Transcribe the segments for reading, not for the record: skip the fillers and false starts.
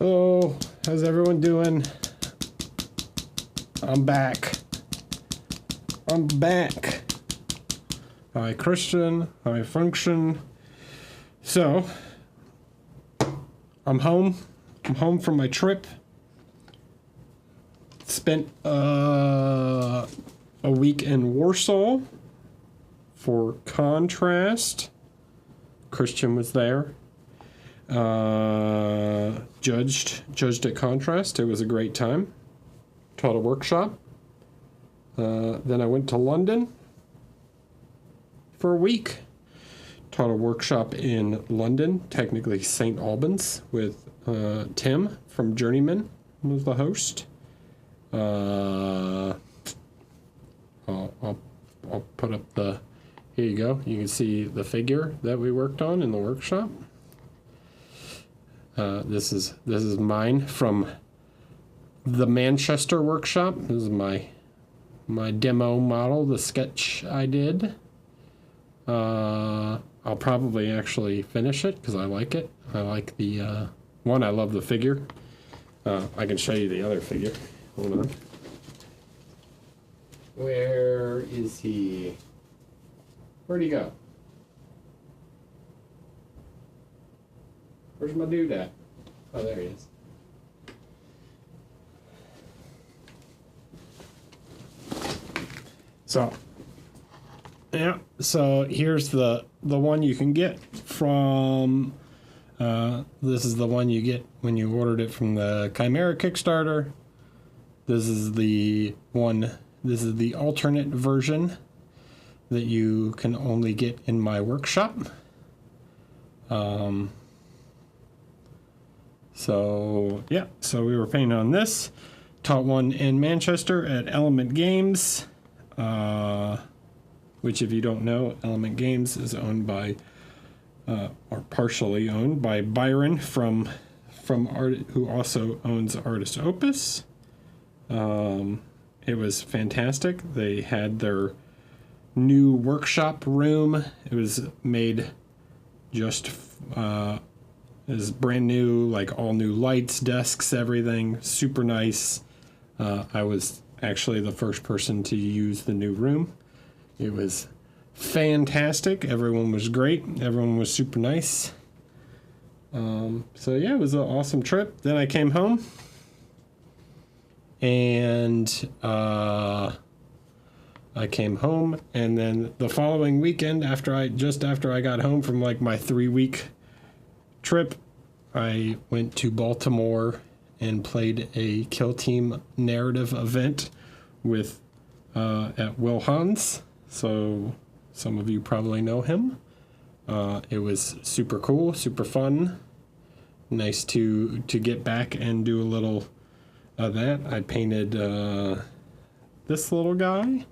Oh, how's everyone doing? I'm back. I'm back. Hi, Christian. Hi, Function. So, I'm home. I'm home from my trip. Spent a week in Warsaw for Contrast. Christian was there. Judged at Contrast. It was a great time. Taught a workshop. Then I went to London for a week. Taught a workshop in London, technically St. Albans, with Tim from Journeyman was the host. I'll put up the. Here you go. You can see the figure that we worked on in the workshop. This is mine from the Manchester workshop. This is my demo model, the sketch I did. I'll probably actually finish it because I like it. I like the one. I love the figure. I can show you the other figure. Hold on. Where is he? Where'd he go? Where's my dude at? Oh, there he is. So, yeah. So here's the one you can get from. This is the one you get when you ordered it from the Chimera Kickstarter. This is the one. This is the alternate version that you can only get in my workshop. So yeah, so we were painting on this. Taught one in Manchester at Element Games, which if you don't know, Element Games is owned by, or partially owned by Byron from Art, who also owns Artist Opus. It was fantastic. They had their new workshop room. It was made just is brand new, like all new lights, desks, everything. Super nice. I was actually the first person to use the new room. It was fantastic. Everyone was great. Everyone was super nice. So yeah, it was an awesome trip. Then I came home and and then the following weekend after I got home from like my 3-week trip, I went to Baltimore and played a Kill Team narrative event with at Will Hans. So some of you probably know him. It was super cool, super fun. Nice to get back and do a little of that. I painted this little guy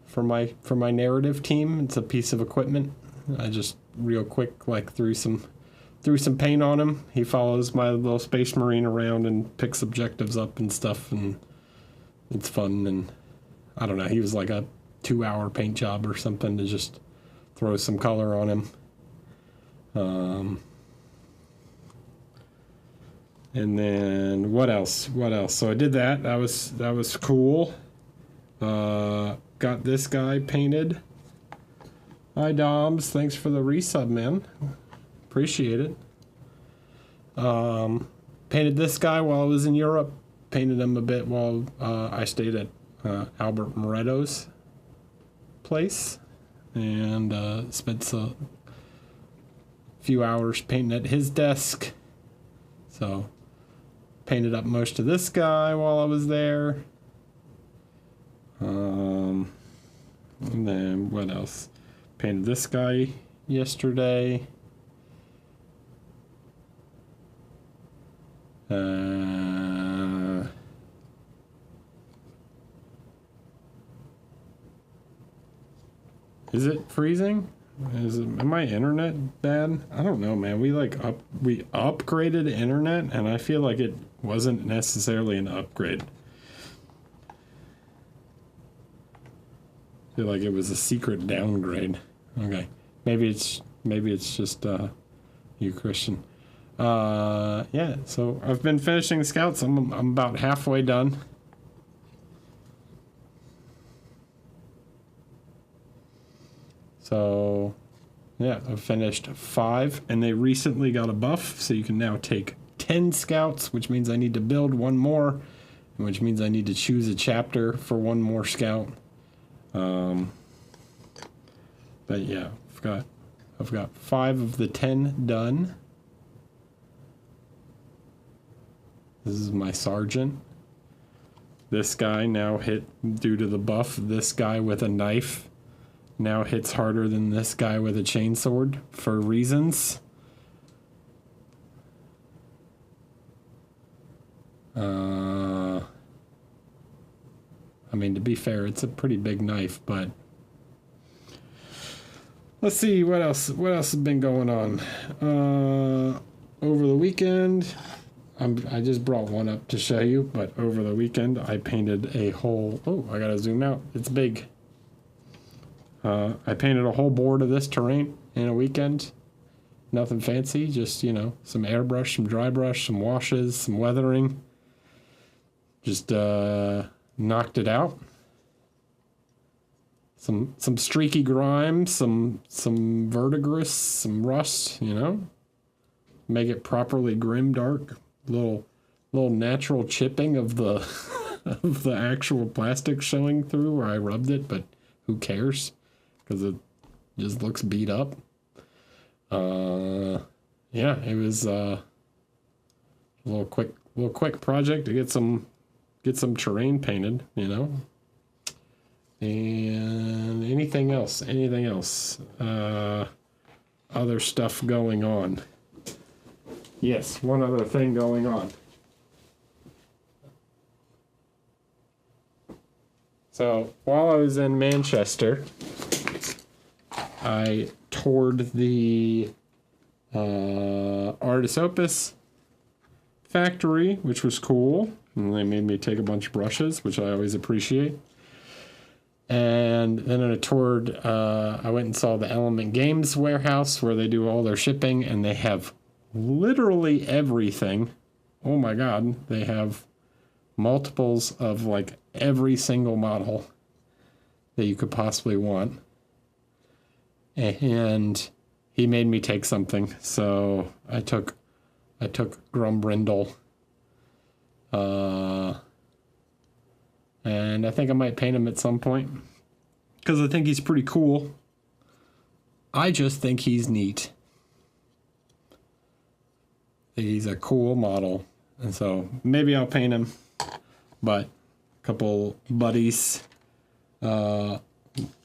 for my narrative team. It's a piece of equipment. I just real quick like threw some paint on him. He follows my little Space Marine around and picks objectives up and stuff, and it's fun. And I don't know, he was like a 2-hour paint job or something to just throw some color on him. And then what else? So I did that. That was cool. Got this guy painted. Hi Doms, thanks for the resub, man. Appreciate it. Painted this guy while I was in Europe. Painted him a bit while I stayed at Albert Moretto's place, and spent a few hours painting at his desk. So painted up most of this guy while I was there. And then what else? Painted this guy yesterday. Is it freezing? Am my internet bad? I don't know, man. We upgraded internet, and I feel like it wasn't necessarily an upgrade. I feel like it was a secret downgrade. Okay, maybe it's just you, Christian. Yeah, so I've been finishing the scouts. I'm about halfway done. So, yeah, I've finished 5, and they recently got a buff, so you can now take 10 scouts, which means I need to build one more, which means I need to choose a chapter for one more scout. But yeah, I've got 5 of the 10 done. This is my sergeant. This guy now hit, due to the buff, this guy with a knife now hits harder than this guy with a chainsword for reasons. I mean, to be fair, it's a pretty big knife, but let's see what else has been going on. Over the weekend, I just brought one up to show you, but over the weekend I painted a whole, oh, I gotta zoom out, it's big. I painted a whole board of this terrain in a weekend. Nothing fancy, just, you know, some airbrush, some dry brush, some washes, some weathering. Just knocked it out. Some streaky grime, some verdigris, some rust, you know. Make it properly grim dark. Little natural chipping of the of the actual plastic showing through where I rubbed it, but who cares? Because it just looks beat up. Yeah, it was a little quick project to get some terrain painted, you know. And anything else? Other stuff going on. Yes, one other thing going on. So while I was in Manchester, I toured the Artis Opus factory, which was cool. And they made me take a bunch of brushes, which I always appreciate. And then I toured, I went and saw the Element Games warehouse where they do all their shipping, and they have literally everything. Oh my God, they have multiples of like every single model that you could possibly want. And he made me take something, so I took Grumbrindle. And I think I might paint him at some point because I think he's pretty cool. I just think he's neat. He's a cool model, and so maybe I'll paint him. But a couple buddies,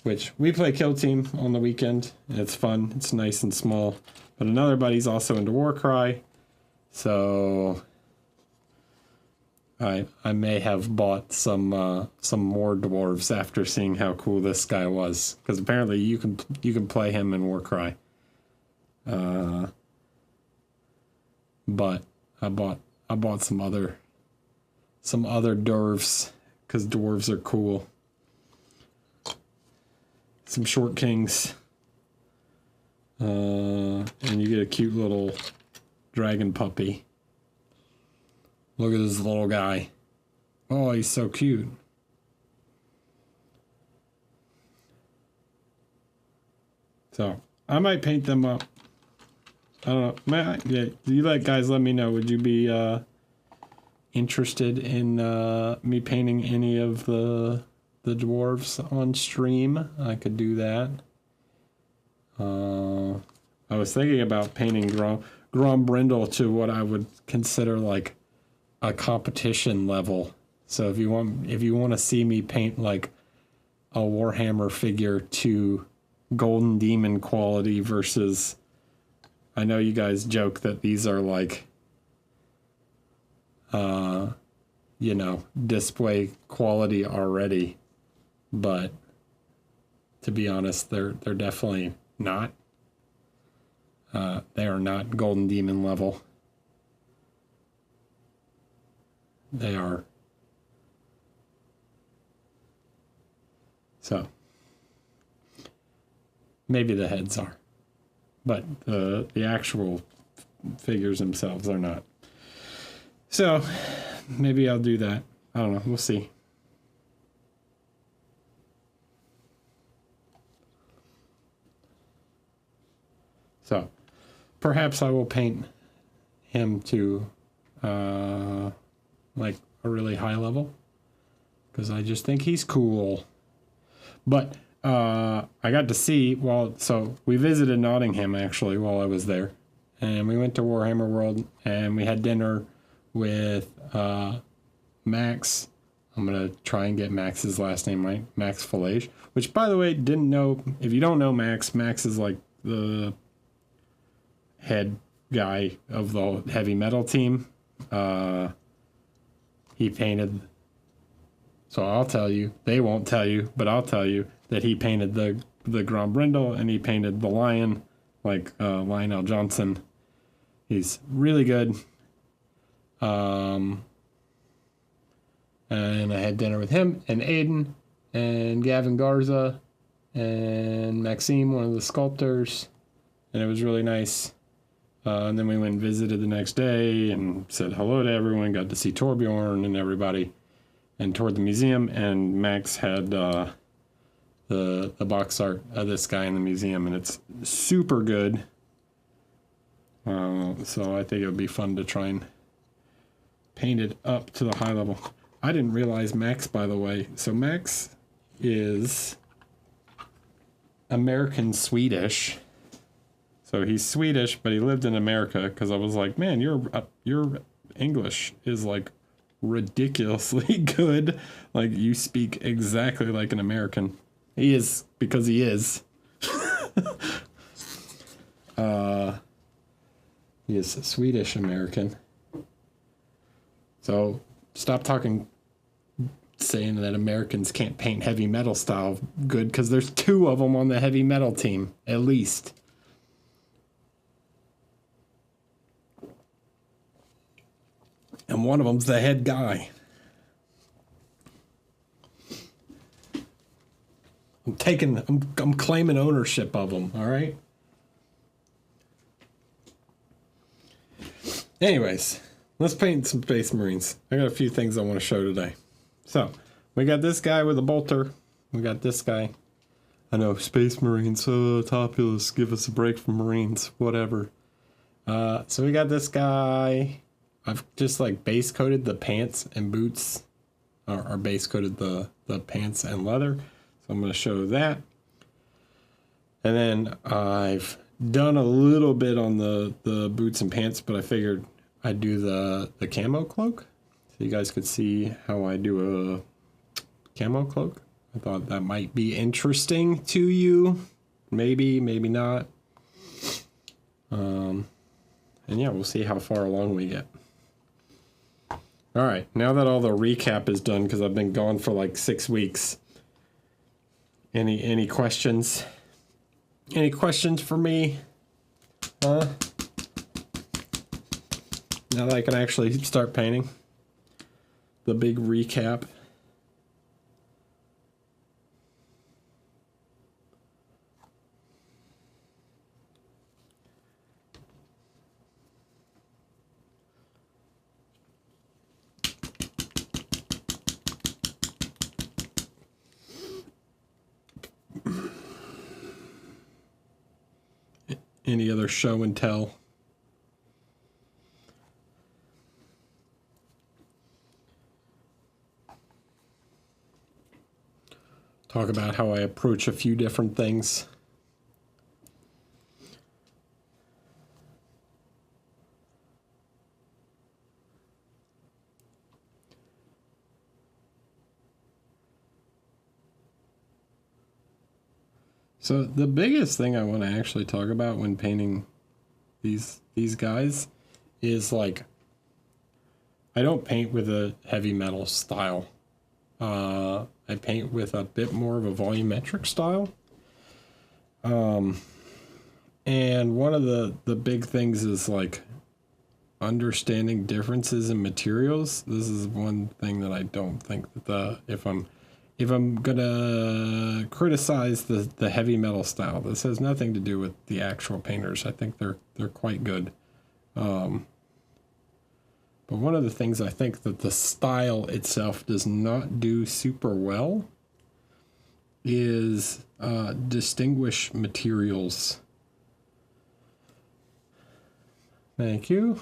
which we play Kill Team on the weekend. It's fun. It's nice and small. But another buddy's also into Warcry, so I may have bought some more dwarves after seeing how cool this guy was, because apparently you can play him in Warcry. But I bought some other dwarves because dwarves are cool. Some short kings, and you get a cute little dragon puppy. Look at this little guy. Oh, he's so cute. So I might paint them up. I don't know. Yeah, you guys let me know. Would you be interested in me painting any of the dwarves on stream? I could do that. I was thinking about painting Grumbrindle to what I would consider like a competition level. So if you want to see me paint like a Warhammer figure to Golden Demon quality versus, I know you guys joke that these are like display quality already, but to be honest, they're definitely not. They are not Golden Demon level. They are. So maybe the heads are, but the actual figures themselves or not. So maybe I'll do that. I don't know. We'll see. So perhaps I will paint him to like a really high level, because I just think he's cool. But I got to see, so we visited Nottingham actually while I was there, and we went to Warhammer World, and we had dinner with Max. I'm gonna try and get Max's last name right, Max Fallage, which, by the way, didn't know. If you don't know Max is like the head guy of the heavy metal team. He painted, so I'll tell you, they won't tell you, but I'll tell you that he painted the Grand Brindle, and he painted the lion, like Lionel Johnson. He's really good. And I had dinner with him and Aiden and Gavin Garza and Maxime, one of the sculptors, and it was really nice. And then we went and visited the next day and said hello to everyone, got to see Torbjorn and everybody, and toured the museum, and Max had the box art of this guy in the museum, and it's super good. So I think it would be fun to try and paint it up to the high level. I didn't realize Max, by the way. So Max is American Swedish. So he's Swedish, but he lived in America, because I was like, man, your English is like ridiculously good. Like, you speak exactly like an American. He is, because he is. He is Swedish American. So stop saying that Americans can't paint heavy metal style good, because there's 2 of them on the heavy metal team, at least. And one of them's the head guy. I'm claiming ownership of them, all right? Anyways, let's paint some Space Marines. I got a few things I want to show today. So, we got this guy with a bolter. We got this guy. I know, Space Marines, Topulus, give us a break from Marines, whatever. So we got this guy. I've just like base coated the pants and boots, or base coated the pants and leather. So I'm going to show that. And then I've done a little bit on the boots and pants, but I figured I'd do the camo cloak, so you guys could see how I do a camo cloak. I thought that might be interesting to you. Maybe, maybe not. And yeah, we'll see how far along we get. All right, now that all the recap is done, because I've been gone for like 6 weeks. Any questions? Any questions for me? Huh? Now that I can actually start painting. The big recap. Any other show and tell? Talk about how I approach a few different things. So the biggest thing I want to actually talk about when painting these guys is, like, I don't paint with a heavy metal style. I paint with a bit more of a volumetric style. And one of the big things is, like, understanding differences in materials. This is one thing that I don't think that if I'm gonna criticize the heavy metal style, this has nothing to do with the actual painters. I think they're quite good. But one of the things I think that the style itself does not do super well is distinguish materials. Thank you.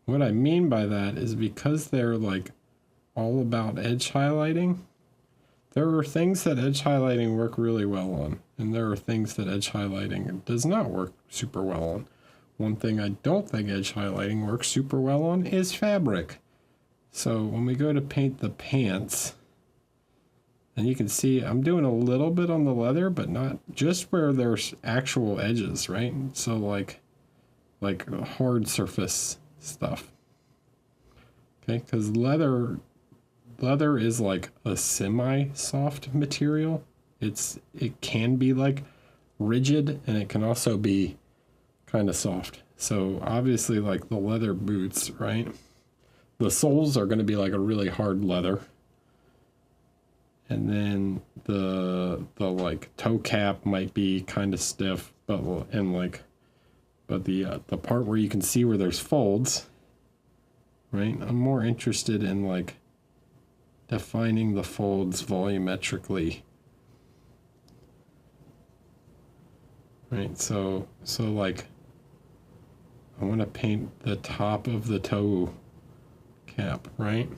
What I mean by that is because they're like all about edge highlighting, there are things that edge highlighting work really well on, and there are things that edge highlighting does not work super well on. One thing I don't think edge highlighting works super well on is fabric. So when we go to paint the pants, and you can see I'm doing a little bit on the leather, but not just where there's actual edges, right? So like hard surface stuff. Okay, because leather is like a semi-soft material. It can be like rigid, and it can also be kind of soft. So obviously, like the leather boots, right? The soles are going to be like a really hard leather, and then the like toe cap might be kind of stiff, but the part where you can see where there's folds, right? I'm more interested in like defining the folds volumetrically. Right, so like I want to paint the top of the toe cap, right?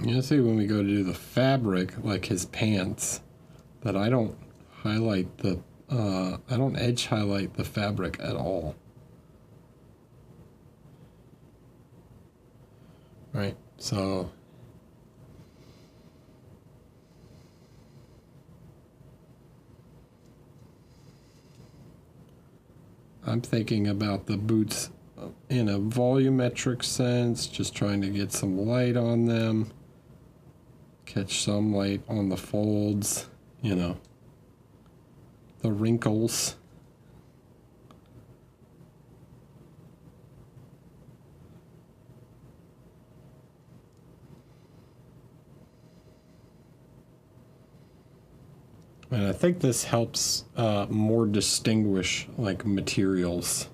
You'll see when we go to do the fabric, like his pants, that I don't highlight the I don't edge highlight the fabric at all. Right, so I'm thinking about the boots in a volumetric sense, just trying to get some light on them, catch some light on the folds, you know, the wrinkles. And I think this helps more distinguish like materials.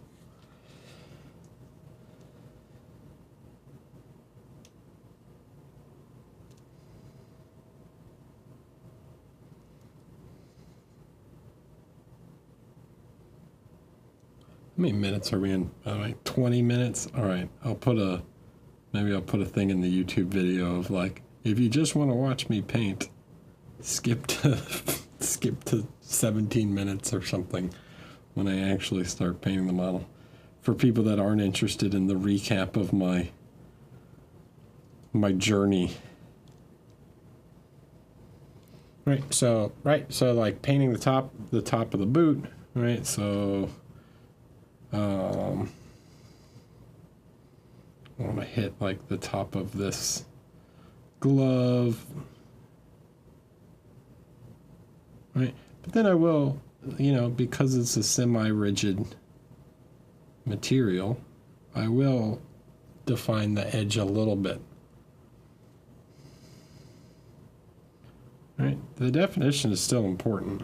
How many minutes are we in? Like 20 minutes? All right, maybe I'll put a thing in the YouTube video of like, if you just want to watch me paint, skip to 17 minutes or something when I actually start painting the model. For people that aren't interested in the recap of my journey. Right, so like painting the top of the boot, right? So I want to hit like the top of this glove, right? But then I will, you know, because it's a semi-rigid material, I will define the edge a little bit. Right? The definition is still important.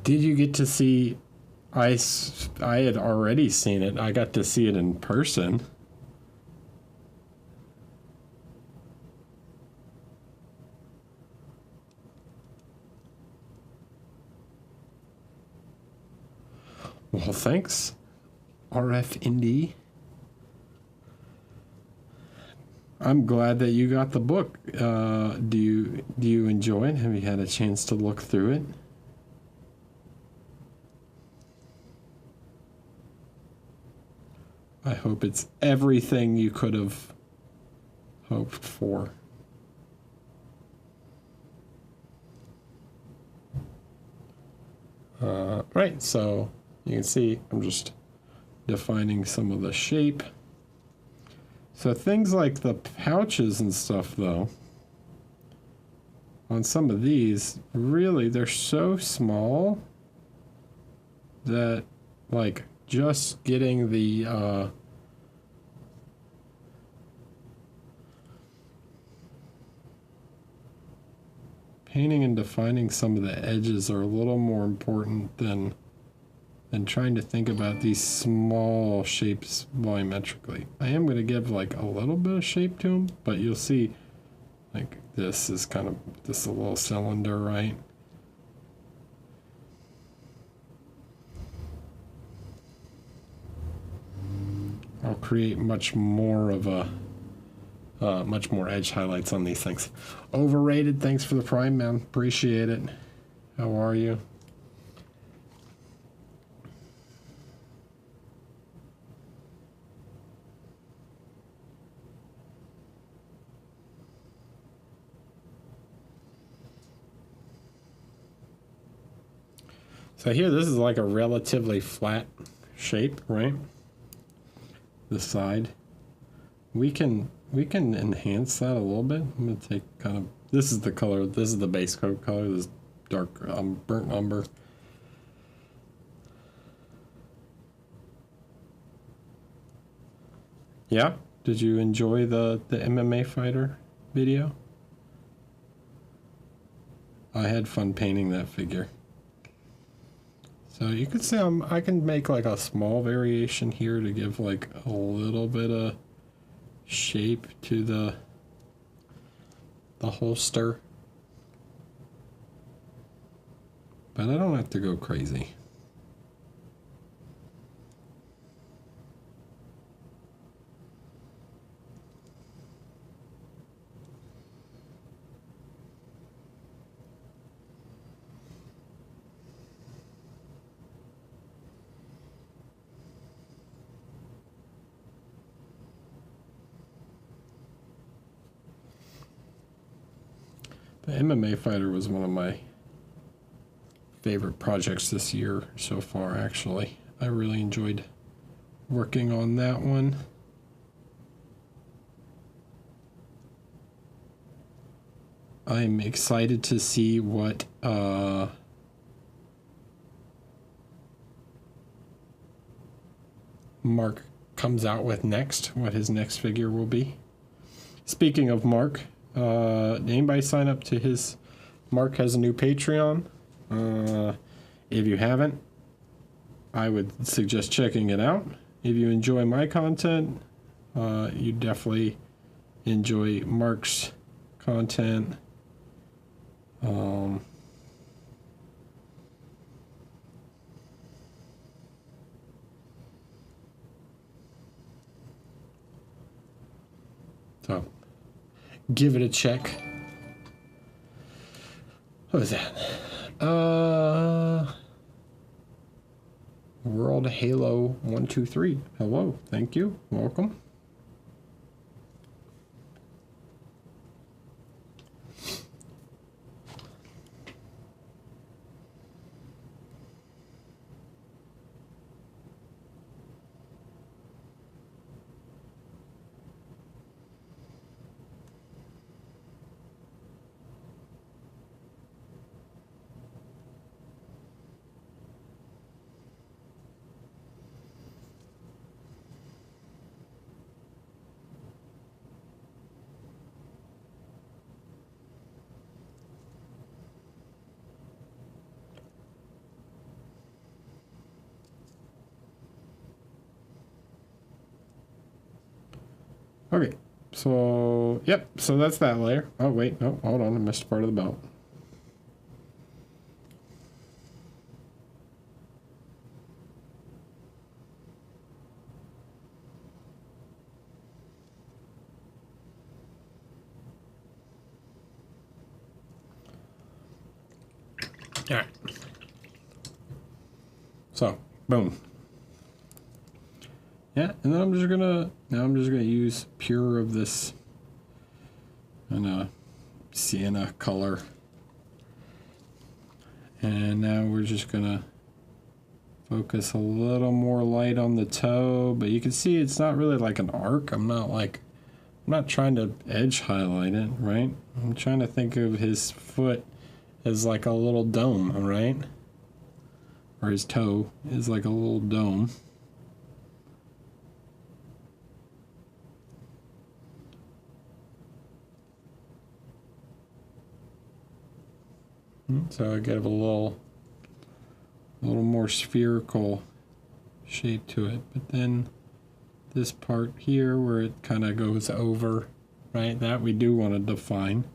Did you get to see? I had already seen it. I got to see it in person. Well, thanks, RF Indie. I'm glad that you got the book. Do you enjoy it? Have you had a chance to look through it? I hope it's everything you could have hoped for. Right, so you can see I'm just defining some of the shape. So things like the pouches and stuff, though, on some of these, really, they're so small that, like, just getting the painting and defining some of the edges are a little more important than trying to think about these small shapes volumetrically. I am going to give like a little bit of shape to them, but you'll see like this is kind of just a little cylinder, right? I'll create much more of a much more edge highlights on these things. Overrated, thanks for the prime, man. Appreciate it. How are you? So here, this is like a relatively flat shape, right? The side. We can enhance that a little bit. I'm gonna take kind of, this is the color, this is the base coat color, this dark burnt umber. Yeah, did you enjoy the MMA fighter video? I had fun painting that figure. So you could see I can make like a small variation here to give like a little bit of shape to the holster. But I don't have to go crazy. The MMA fighter was one of my favorite projects this year so far, actually. I really enjoyed working on that one. I'm excited to see what Mark comes out with next, what his next figure will be. Speaking of Mark, anybody sign up to his? Mark has a new Patreon. If you haven't, I would suggest checking it out. If you enjoy my content, you definitely enjoy Mark's content. So give it a check. What was that? World Halo 123. Hello, thank you, welcome. Okay, so, yep, so that's that layer. Oh, wait, no, hold on, I missed part of the belt. All right. So, boom. Yeah, and then I'm just gonna use pure of this kind of sienna color. And now we're just gonna focus a little more light on the toe, but you can see it's not really like an arc. I'm not trying to edge highlight it, right? I'm trying to think of his foot as like a little dome, right? Or his toe is like a little dome. So I give a little more spherical shape to it. But then this part here where it kind of goes over, right? That we do want to define.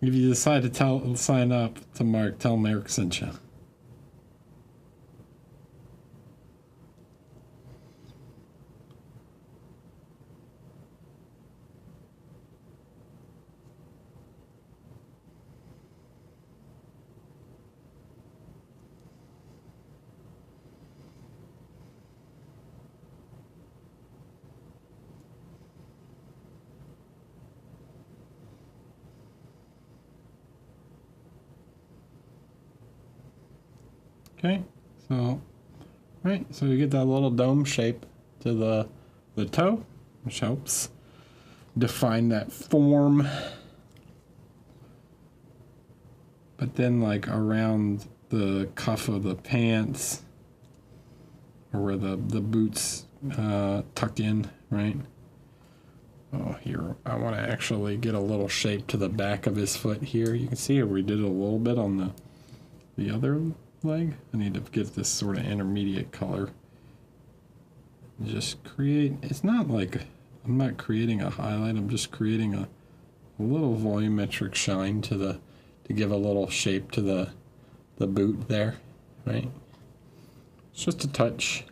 If you decide to sign up to Mark, tell Mark sent you. Okay, so so you get that little dome shape to the toe, which helps define that form. But then like around the cuff of the pants, or where the boots tuck in, right? Oh, here, I want to actually get a little shape to the back of his foot here. You can see we did a little bit on the other leg. I need to get this sort of intermediate color. Just create, it's not like, I'm not creating a highlight, I'm just creating a little volumetric shine to give a little shape to the boot there, right? It's just a touch.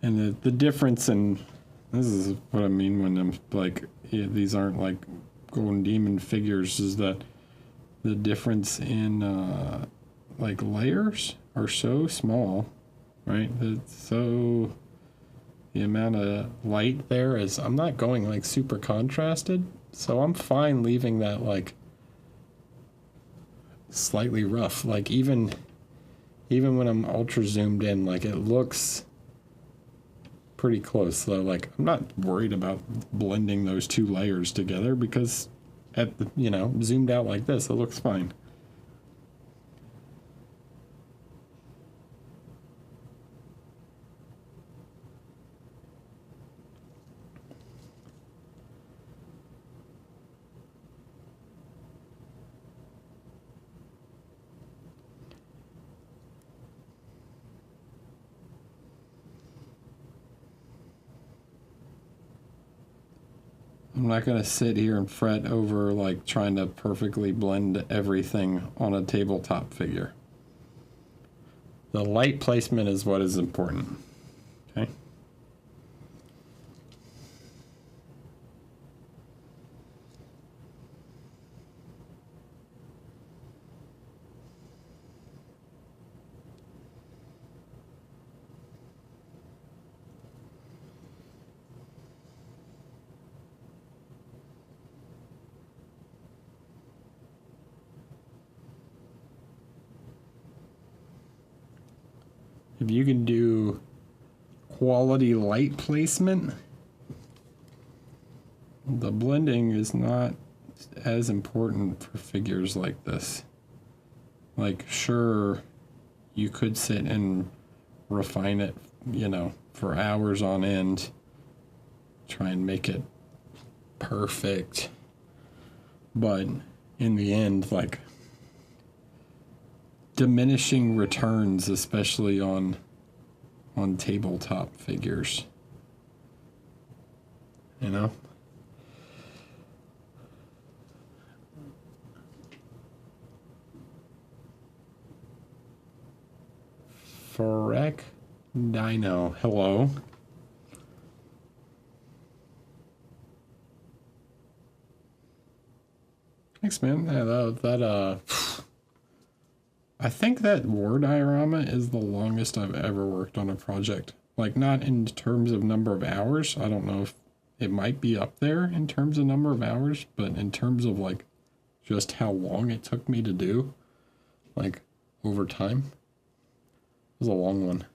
And the difference in, this is what I mean when I'm like, these aren't like Golden Demon figures, is that the difference in like layers are so small, right? So the amount of light there is, I'm not going like super contrasted, so I'm fine leaving that like slightly rough. Like even when I'm ultra zoomed in, like it looks pretty close though. Like I'm not worried about blending those two layers together because at the, zoomed out like this, it looks fine. I'm not going to sit here and fret over like trying to perfectly blend everything on a tabletop figure. The light placement is what is important. Okay. If you can do quality light placement, the blending is not as important for figures like this. Like, sure, you could sit and refine it, for hours on end, try and make it perfect. But in the end, like, diminishing returns, especially on tabletop figures, you know? Farek Dino, hello. Thanks, man. Yeah, I think that war diorama is the longest I've ever worked on a project. Like, not in terms of number of hours. I don't know if it might be up there in terms of number of hours, but in terms of, like, just how long it took me to do, like, over time. It was a long one.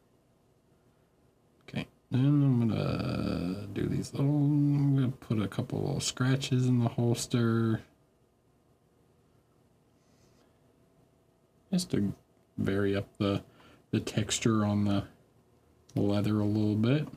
Okay, then I'm gonna do these little, I'm gonna put a couple little scratches in the holster. Just to vary up the texture on the leather a little bit.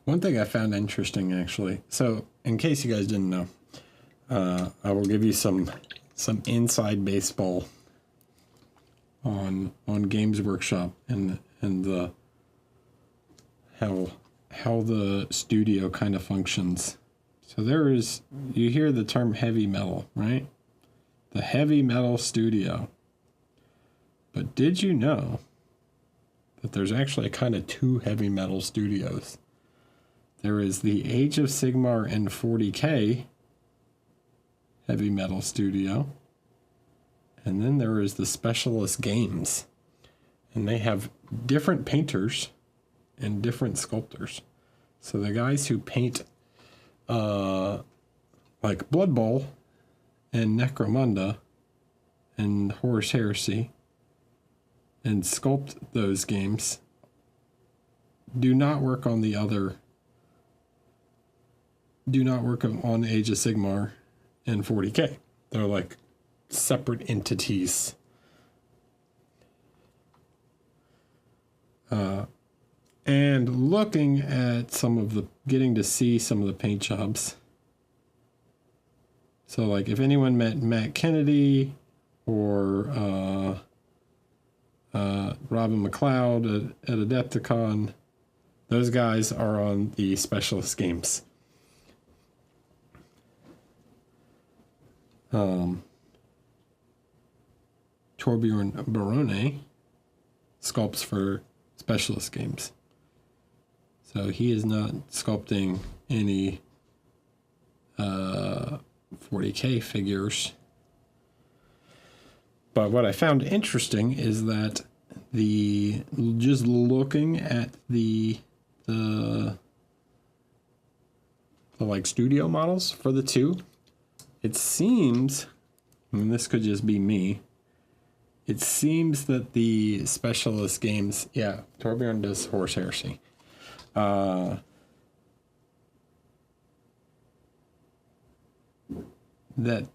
One thing I found interesting, actually, so in case you guys didn't know, I will give you some inside baseball on Games Workshop and the how the studio kind of functions. So you hear the term heavy metal, right? The heavy metal studio. But did you know that there's actually kind of two heavy metal studios? There is the Age of Sigmar and 40K heavy metal studio. And then there is the Specialist Games. And they have different painters and different sculptors. So the guys who paint like Blood Bowl and Necromunda and Horus Heresy and sculpt those games do not work on the other. Do not work on Age of Sigmar and 40K. They're like separate entities. And looking at getting to see some of the paint jobs. So like if anyone met Matt Kennedy or Robin McLeod at Adepticon, those guys are on the Specialist Games. Torbjorn Barone sculpts for Specialist Games. So he is not sculpting any 40K figures. But what I found interesting is that just looking at the like studio models for the two, it seems, and this could just be me, it seems that the Specialist Games, yeah, Torbjorn does Horus Heresy. That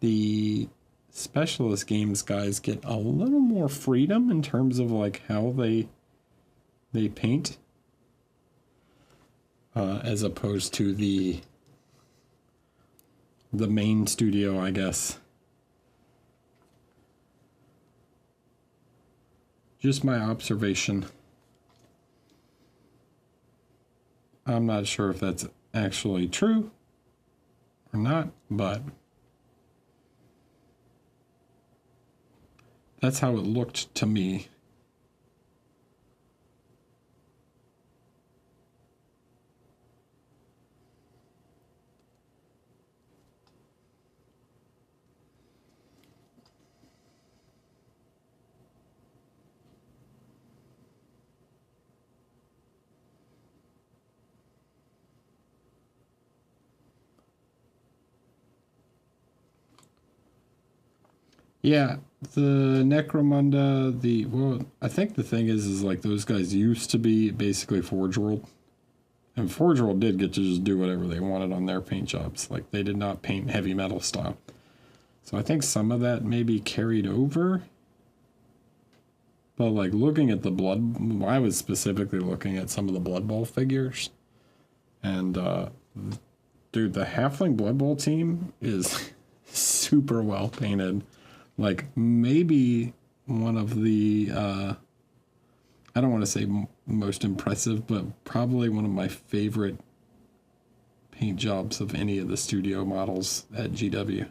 the Specialist Games guys get a little more freedom in terms of like how they paint, as opposed to the main studio, I guess. Just my observation. I'm not sure if that's actually true or not, but that's how it looked to me. Yeah, the Necromunda, well, I think the thing is like those guys used to be basically Forge World. And Forge World did get to just do whatever they wanted on their paint jobs. Like, they did not paint heavy metal style. So I think some of that maybe carried over. But like looking at the Blood, I was specifically looking at some of the Blood Bowl figures, and dude, the Halfling Blood Bowl team is super well painted. Like maybe one of the I don't want to say most impressive, but probably one of my favorite paint jobs of any of the studio models at GW.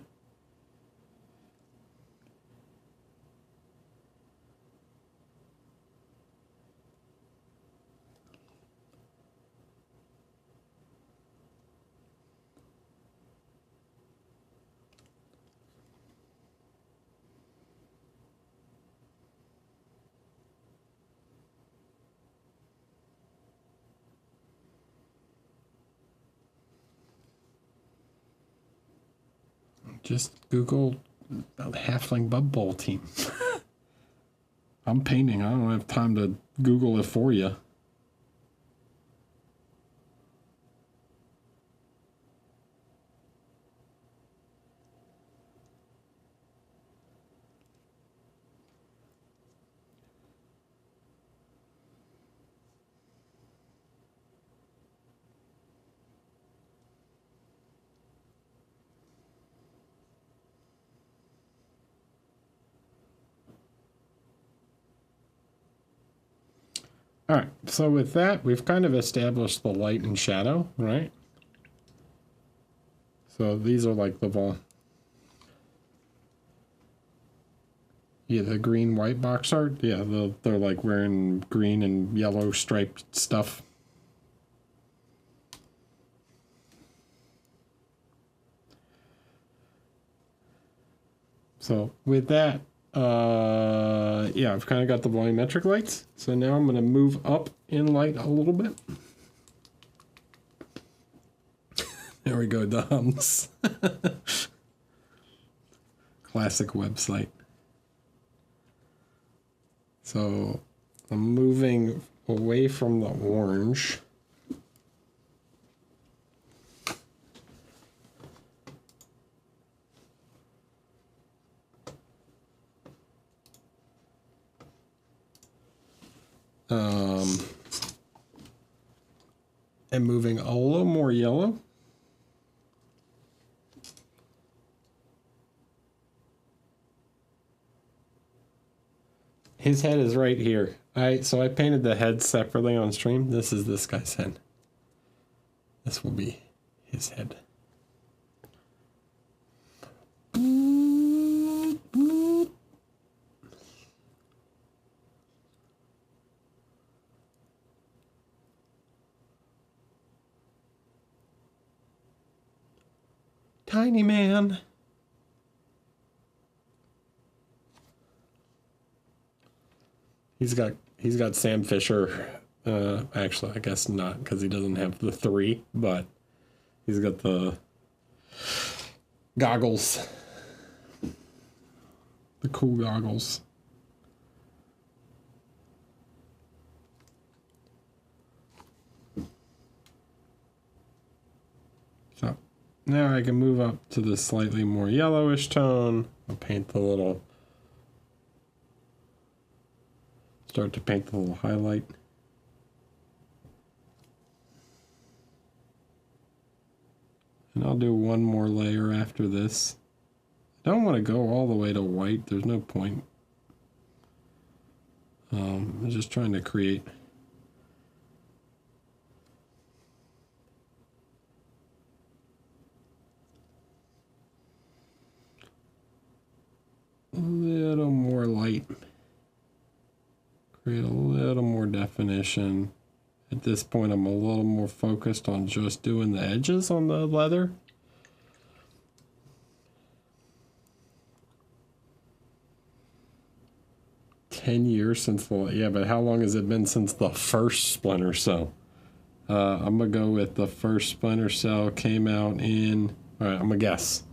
Just Google the Halfling Blood Bowl team. I'm painting. I don't have time to Google it for you. All right, so with that, we've kind of established the light and shadow, right? So these are like the green white box art. Yeah, they're like wearing green and yellow striped stuff. So with that, yeah, I've kind of got the volumetric lights. So now I'm going to move up in light a little bit. There we go, Doms. Classic website. So I'm moving away from the orange. And moving a little more yellow. His head is right here. So I painted the head separately on stream. This is this guy's head. This will be his head. Tiny man. He's got Sam Fisher. Actually, I guess not, because he doesn't have the 3, but he's got the goggles. The cool goggles. So now I can move up to the slightly more yellowish tone. I'll paint the little, start to paint the little highlight. And I'll do one more layer after this. I don't want to go all the way to white. There's no point. I'm just trying to create a little more light. Create a little more definition. At this point, I'm a little more focused on just doing the edges on the leather. $10 since the, yeah, but how long has it been since the first Splinter Cell? I'm gonna go with the first Splinter Cell came out in, all right, I'm gonna guess.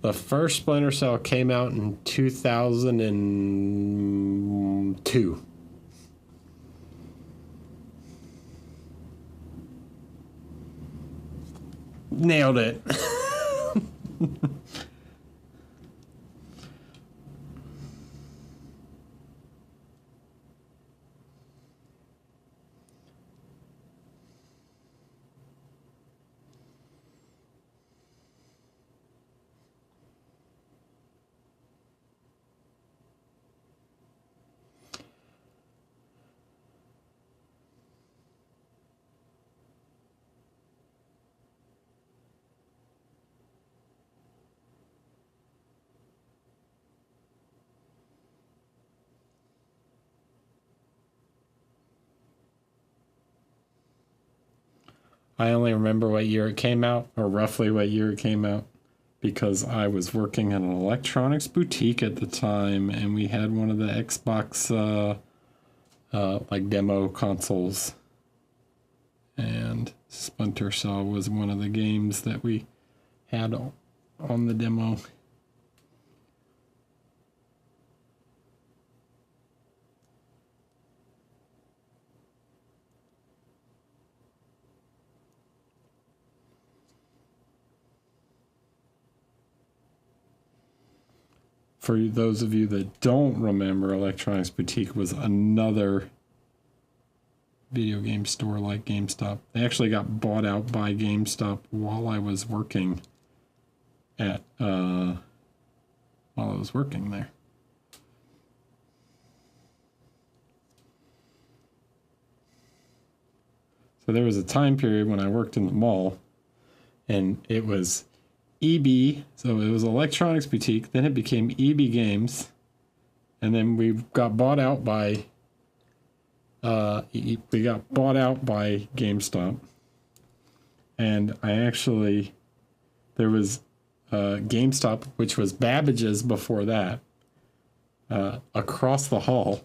The first Splinter Cell came out in 2002. Nailed it. I only remember what year it came out, or roughly what year it came out, because I was working in an electronics boutique at the time, and we had one of the Xbox like demo consoles, and Splinter Cell was one of the games that we had on the demo. For those of you that don't remember, Electronics Boutique was another video game store like GameStop. They actually got bought out by GameStop while I was working at there. So there was a time period when I worked in the mall, and it was EB, so it was Electronics Boutique, then it became EB Games, and then we got bought out by GameStop. And there was GameStop, which was Babbage's before that, across the hall.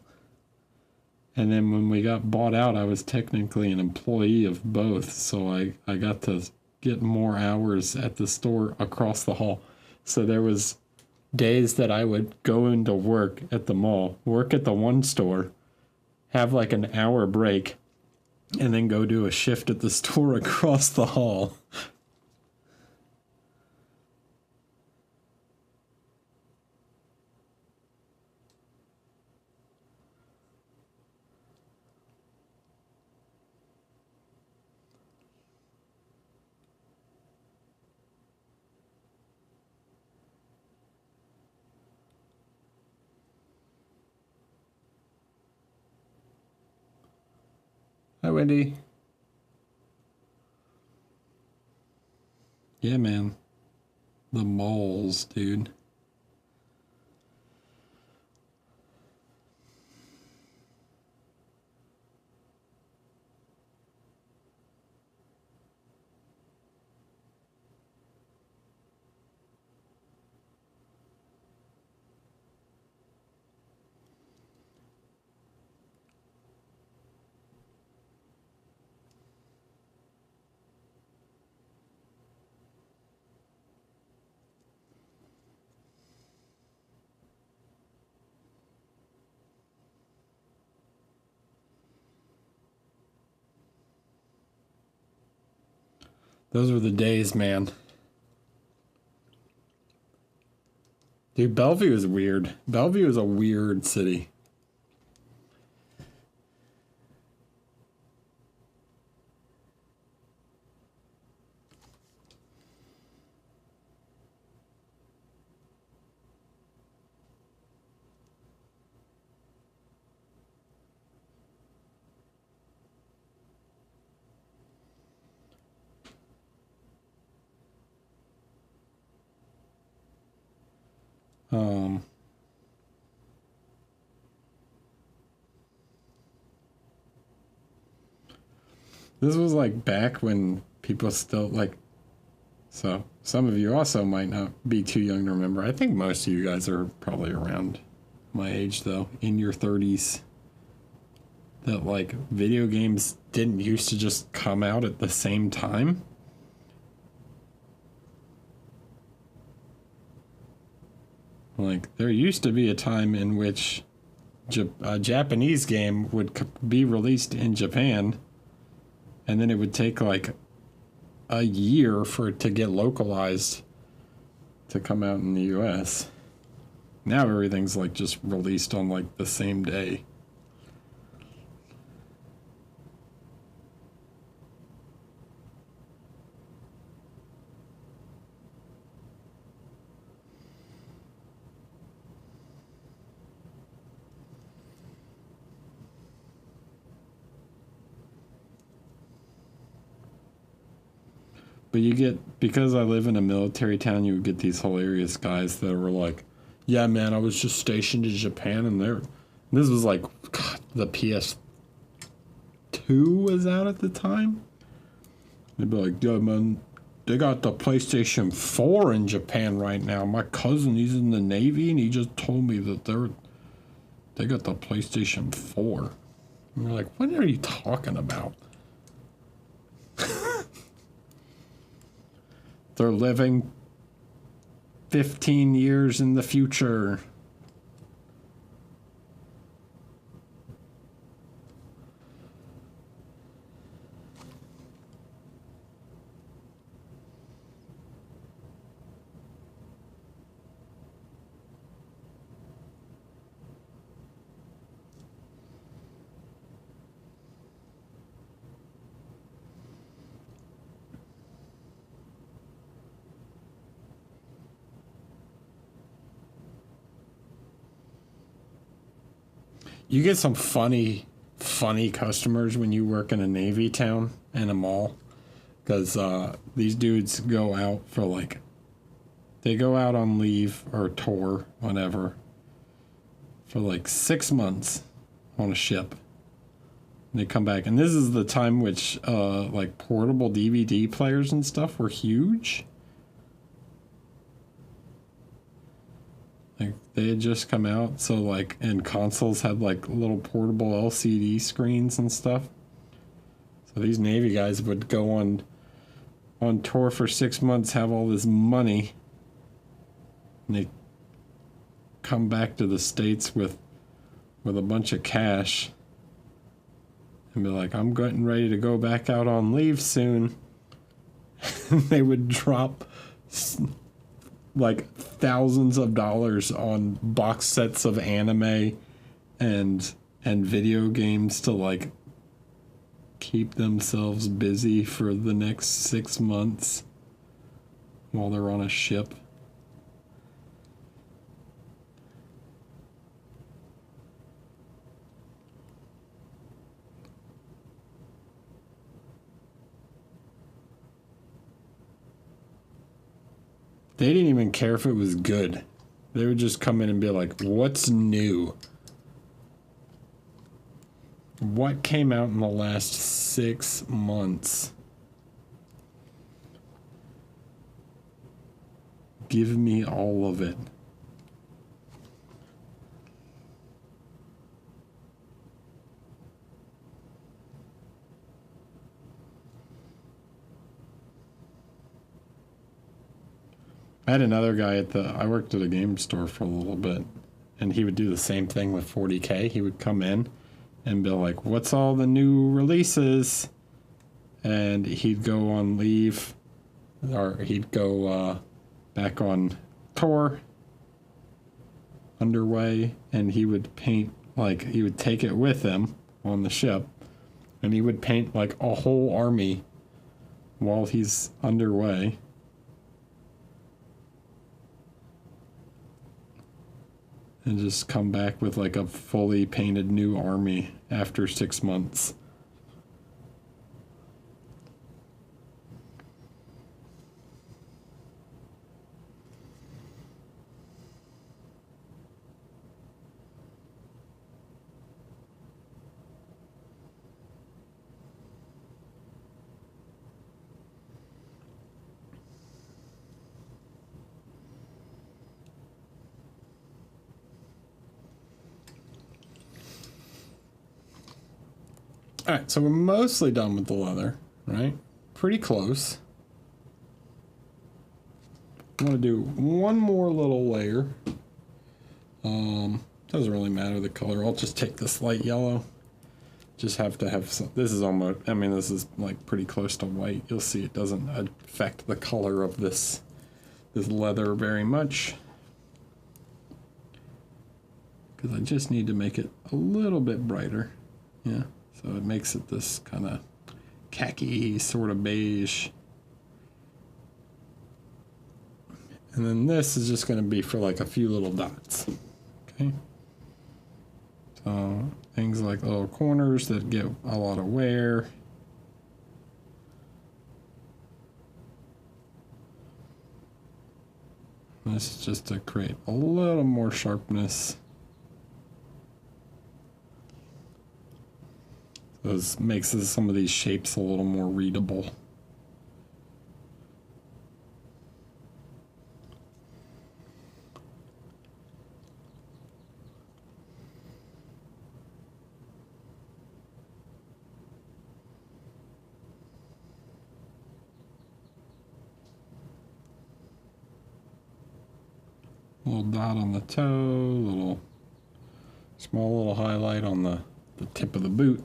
And then when we got bought out, I was technically an employee of both, so I got to get more hours at the store across the hall. So there was days that I would go into work at the mall, work at the one store, have like an hour break, and then go do a shift at the store across the hall. Hi, Wendy. Yeah, man. The malls, dude. Those were the days, man. Dude, Bellevue is weird. Bellevue is a weird city. This was like back when people still like, so some of you also might not be too young to remember. I think most of you guys are probably around my age though, in your 30s. That like video games didn't used to just come out at the same time. Like there used to be a time in which a Japanese game would be released in Japan, and then it would take like a year for it to get localized to come out in the US. Now everything's like just released on like the same day. But you get, because I live in a military town, you would get these hilarious guys that were like, yeah, man, I was just stationed in Japan, and this was like, God, the PS2 was out at the time. They'd be like, yeah, man, they got the PlayStation 4 in Japan right now. My cousin, he's in the Navy, and he just told me that they got the PlayStation 4. And you're like, what are you talking about? They're living 15 years in the future. You get some funny customers when you work in a Navy town and a mall. Because these dudes go out for like, they go out on leave or tour, whatever, for like 6 months on a ship. And they come back. And this is the time which like portable DVD players and stuff were huge. Like they had just come out, so like, and consoles had like little portable LCD screens and stuff. So these Navy guys would go on tour for 6 months, have all this money, and they come back to the States with a bunch of cash and be like, I'm getting ready to go back out on leave soon. They would drop like thousands of dollars on box sets of anime and video games to like keep themselves busy for the next 6 months while they're on a ship. They didn't even care if it was good. They would just come in and be like, what's new? What came out in the last 6 months? Give me all of it. I had another guy I worked at a game store for a little bit, and he would do the same thing with 40K. He would come in and be like, what's all the new releases? And he'd go on leave, or he'd go back on tour, underway, and he would paint, like, he would take it with him on the ship, and he would paint, like, a whole army while he's underway. And just come back with like a fully painted new army after 6 months. All right, so we're mostly done with the leather, right? Pretty close. I'm going to do one more little layer. Doesn't really matter the color. I'll just take this light yellow. Just have to have some, this is almost, I mean, this is like pretty close to white. You'll see it doesn't affect the color of this leather very much. Because I just need to make it a little bit brighter. Yeah. So it makes it this kind of khaki sort of beige. And then this is just going to be for like a few little dots. Okay. So things like little corners that get a lot of wear. This is just to create a little more sharpness. This makes some of these shapes a little more readable. little dot on the toe, small little highlight on the tip of the boot.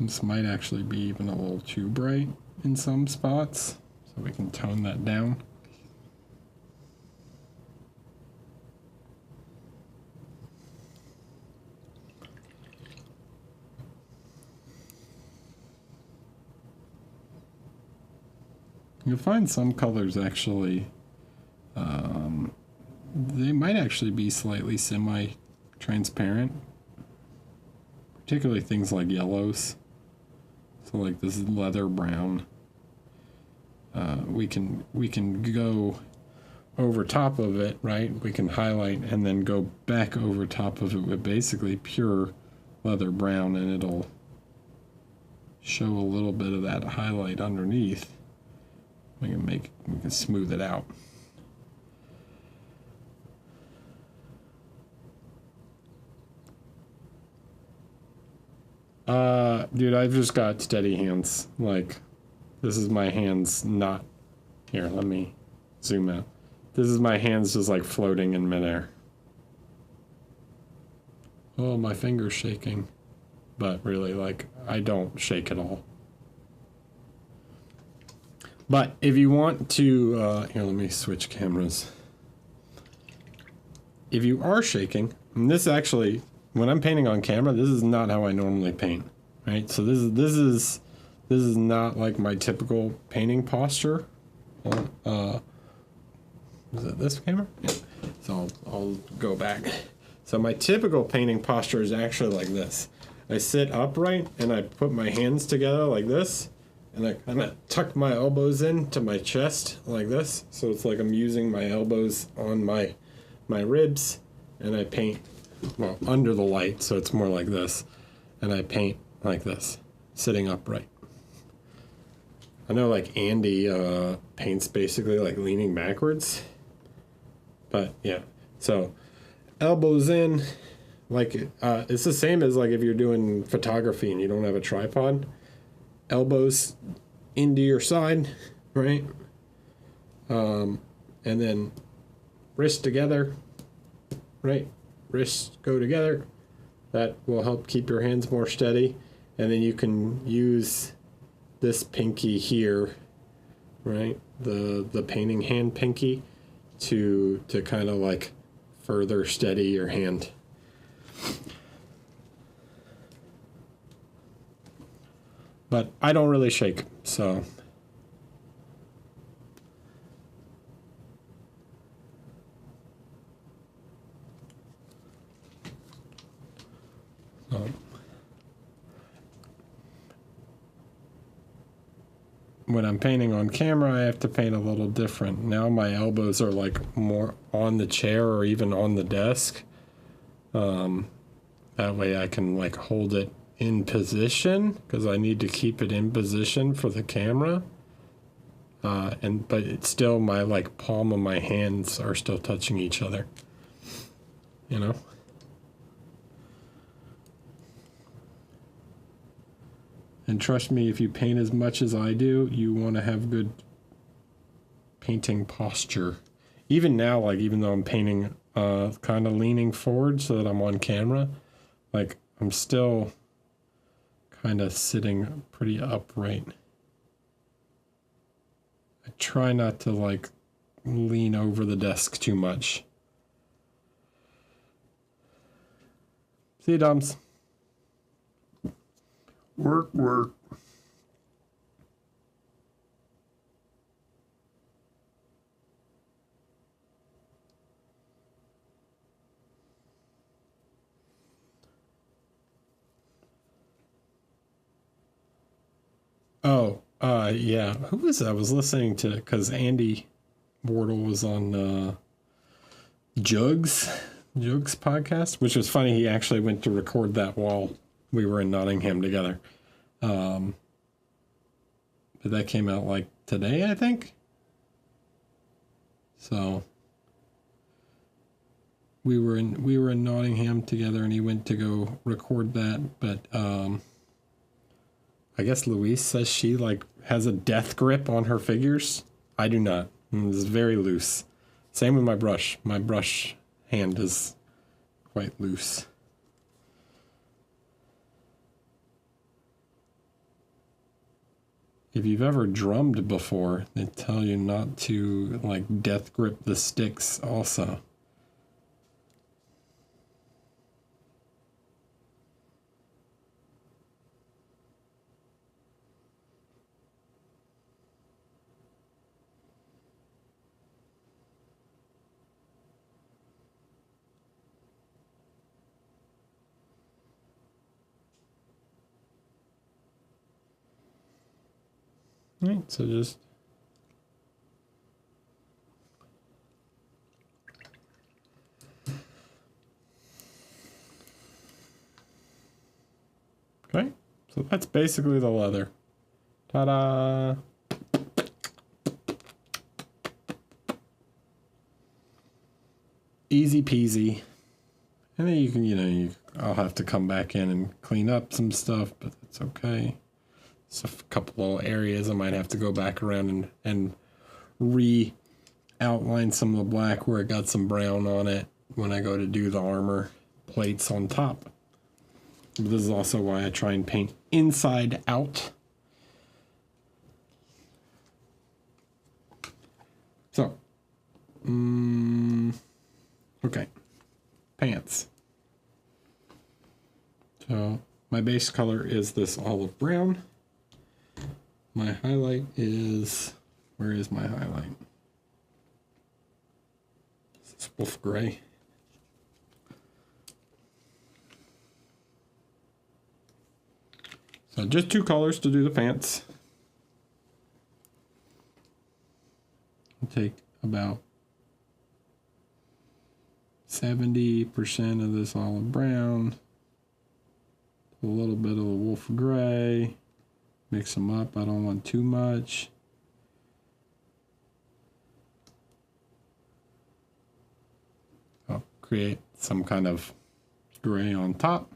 This might actually be even a little too bright in some spots, so we can tone that down. You'll find some colors actually, they might actually be slightly semi-transparent, particularly things like yellows. So like this leather brown, we can go over top of it, right? We can highlight and then go back over top of it with basically pure leather brown, and it'll show a little bit of that highlight underneath. We can smooth it out. Dude, I've just got steady hands. Like, this is my hands not... Here, let me zoom out. This is my hands just like floating in midair. Oh, my finger's shaking. But really, like, I don't shake at all. But if you want to... here, let me switch cameras. If you are shaking, and this actually... When I'm painting on camera, this is not how I normally paint, right? So this is not like my typical painting posture. Is it this camera? Yeah. So I'll go back. So my typical painting posture is actually like this. I sit upright and I put my hands together like this, and I kind of tuck my elbows into my chest like this. So it's like I'm using my elbows on my ribs, and I paint. Well, under the light, so it's more like this. And I paint like this, sitting upright. I know like Andy paints basically like leaning backwards. But yeah, so elbows in, like it's the same as like if you're doing photography and you don't have a tripod. Elbows into your side, right? And then wrists together, right? Wrists go together. That will help keep your hands more steady. And then you can use this pinky here, right? The painting hand pinky to kind of like further steady your hand. But I don't really shake, so... When I'm painting on camera, I have to paint a little different. Now my elbows are like more on the chair or even on the desk. That way I can like hold it in position, because I need to keep it in position for the camera. But it's still, my like palm of my hands are still touching each other. You know? And trust me, if you paint as much as I do, you want to have good painting posture. Even now, like, even though I'm painting kind of leaning forward so that I'm on camera, like, I'm still kind of sitting pretty upright. I try not to, like, lean over the desk too much. See you, Doms. Work. Yeah. Who was that? I was listening to, because Andy Wardle was on Jugs, Jokes podcast, which was funny. He actually went to record that while we were in Nottingham together. But that came out like today, I think. So we were in Nottingham together, and he went to go record that. But I guess Louise says she like has a death grip on her figures. I do not. It's very loose. Same with my brush. My brush hand is quite loose. If you've ever drummed before, they tell you not to like death grip the sticks also. Right, so just okay, so that's basically the leather. Ta-da! Easy peasy. And then you can, I'll have to come back in and clean up some stuff, but it's okay. So a couple little areas I might have to go back around and re-outline some of the black where it got some brown on it when I go to do the armor plates on top. But this is also why I try and paint inside out. So, okay, pants. So my base color is this olive brown. My highlight is, where is my highlight? This is wolf gray. So just 2 colors to do the pants. I'll take about 70% of this olive brown, a little bit of the wolf gray. Mix them up. I don't want too much. I'll create some kind of gray on top.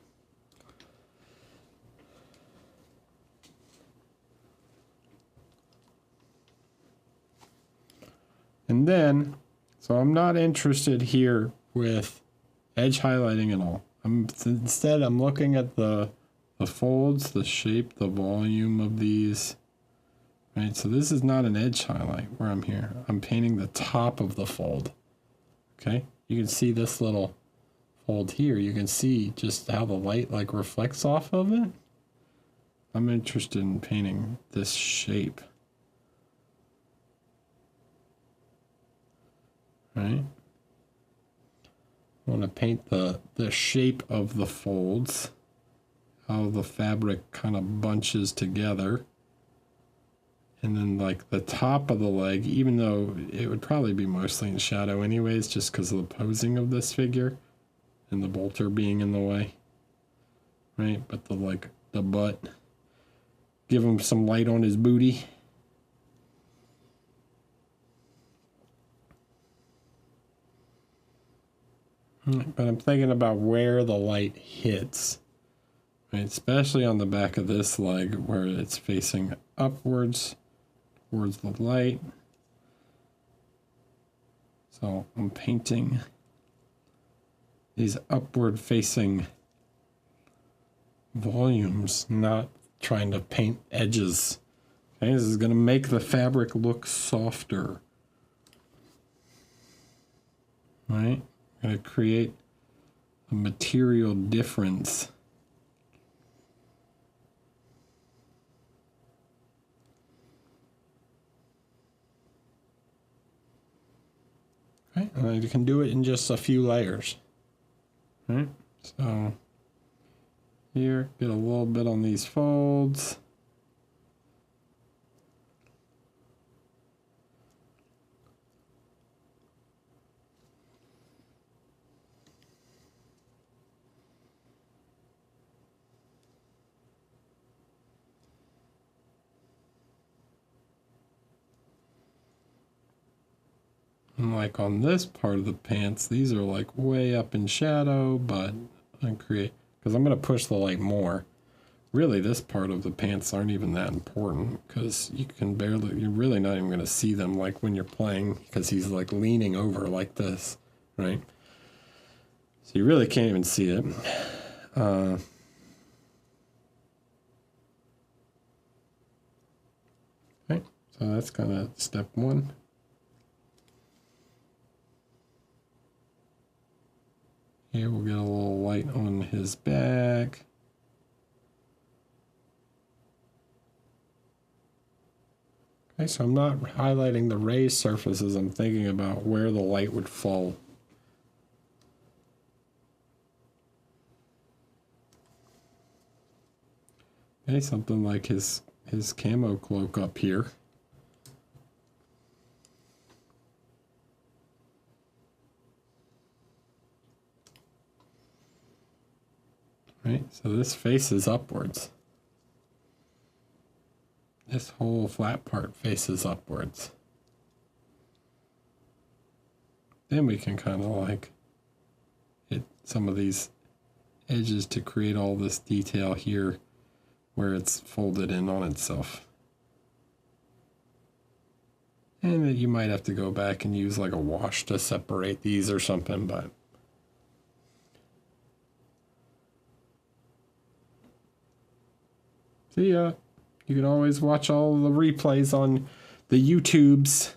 And then, so I'm not interested here with edge highlighting at all. Instead, I'm looking at the folds, the shape, the volume of these. Right, so this is not an edge highlight where I'm here. I'm painting the top of the fold. Okay, you can see this little fold here. You can see just how the light like reflects off of it. I'm interested in painting this shape. Right? I want to paint the shape of the folds, how the fabric kind of bunches together. And then like the top of the leg, even though it would probably be mostly in shadow anyways, just because of the posing of this figure and the bolter being in the way. Right? But the butt, give him some light on his booty. But I'm thinking about where the light hits, right? Especially on the back of this leg where it's facing upwards towards the light. So I'm painting these upward facing volumes, not trying to paint edges. Okay, this is going to make the fabric look softer. Right? Going to create a material difference. Okay, and you can do it in just a few layers. Right? So here, get a little bit on these folds. And like on this part of the pants, these are like way up in shadow, but I create, because I'm going to push the light more. Really, this part of the pants aren't even that important because you can barely, you're really not even going to see them like when you're playing because he's like leaning over like this, right? So you really can't even see it. Okay, so that's kind of step one. Here we'll get a little light on his back. Okay, so I'm not highlighting the raised surfaces, I'm thinking about where the light would fall. Okay, something like his camo cloak up here. Right, so this faces upwards. This whole flat part faces upwards. Then we can kind of like hit some of these edges to create all this detail here where it's folded in on itself. And you might have to go back and use like a wash to separate these or something, but see ya. You can always watch all the replays on the YouTubes.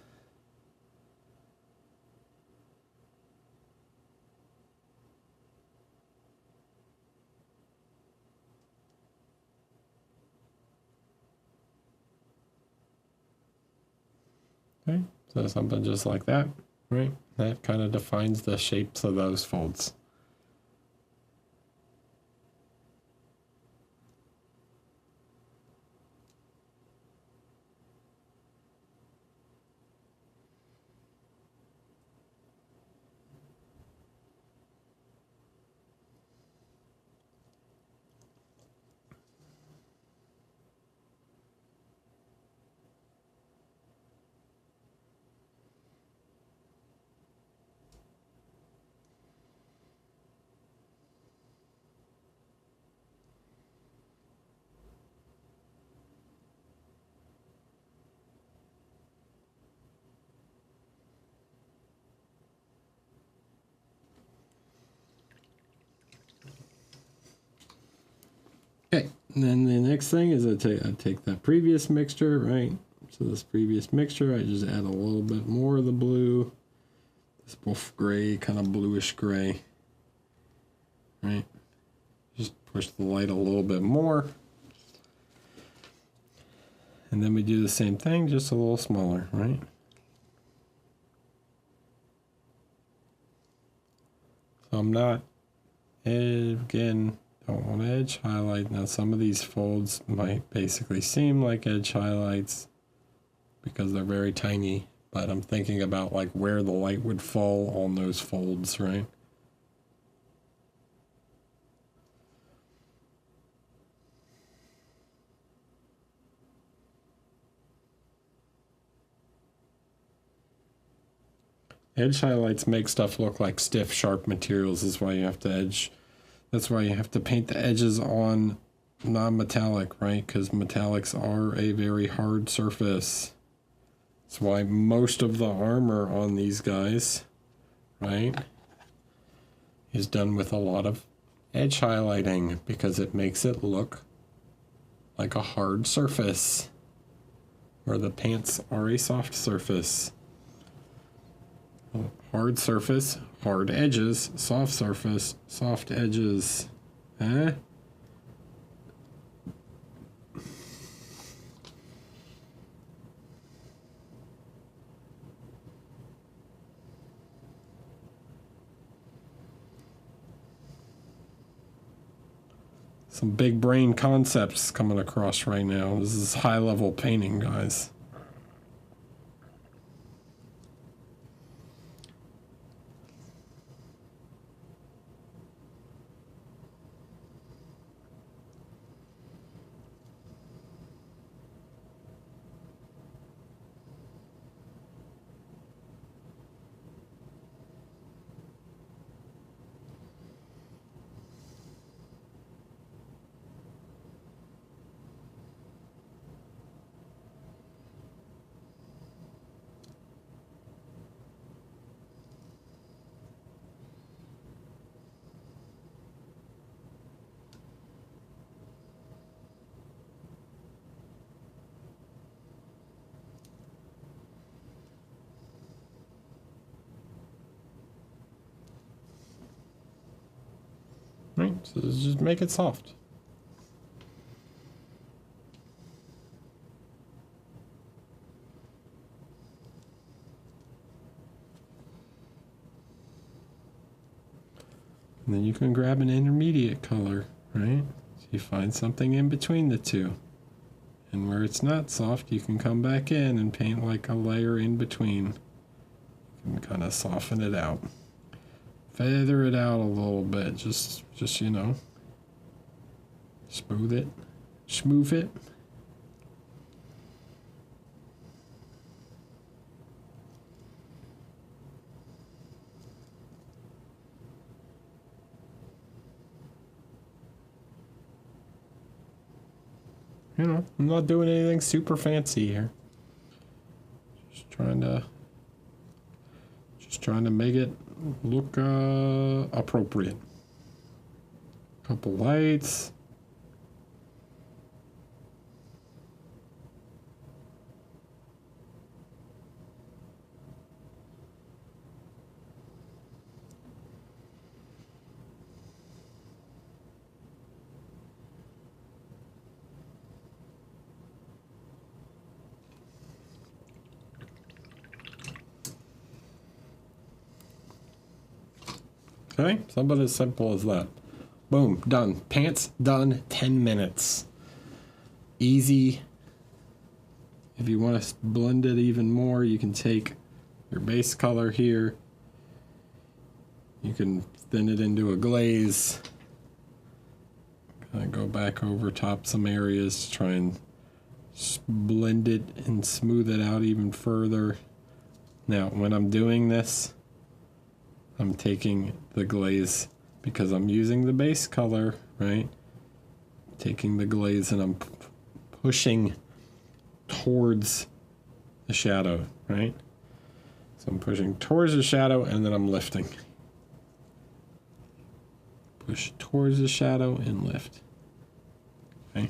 Okay, so something just like that, right? That kind of defines the shapes of those folds. Okay, and then the next thing is I take that previous mixture, right? So this previous mixture, I just add a little bit more of the blue. This wolf gray, kind of bluish gray, right? Just push the light a little bit more. And then we do the same thing, just a little smaller, right? So I'm not, again, don't want to edge highlight. Now some of these folds might basically seem like edge highlights because they're very tiny, but I'm thinking about like where the light would fall on those folds, right? Edge highlights make stuff look like stiff, sharp materials. Is why you have to edge. That's why you have to paint the edges on non-metallic, right? Because metallics are a very hard surface. That's why most of the armor on these guys, right, is done with a lot of edge highlighting because it makes it look like a hard surface, where the pants are a soft surface. Hard surface, hard edges, soft surface, soft edges. Eh? Some big brain concepts coming across right now. This is high level painting, guys. So just make it soft. And then you can grab an intermediate color, right? So you find something in between the two. And where it's not soft, you can come back in and paint like a layer in between. You can kind of soften it out. Feather it out a little bit, just you know, smooth it, schmooth it. You know, I'm not doing anything super fancy here. Just trying to make it look appropriate. Couple lights. Okay, something as simple as that. Boom, done. Pants done, 10 minutes. Easy. If you want to blend it even more, you can take your base color here. You can thin it into a glaze. Kind of go back over top some areas, try and blend it and smooth it out even further. Now, when I'm doing this, I'm taking the glaze because I'm using the base color, right? Taking the glaze and I'm pushing towards the shadow, right? So I'm pushing towards the shadow and then I'm lifting. Push towards the shadow and lift. Okay.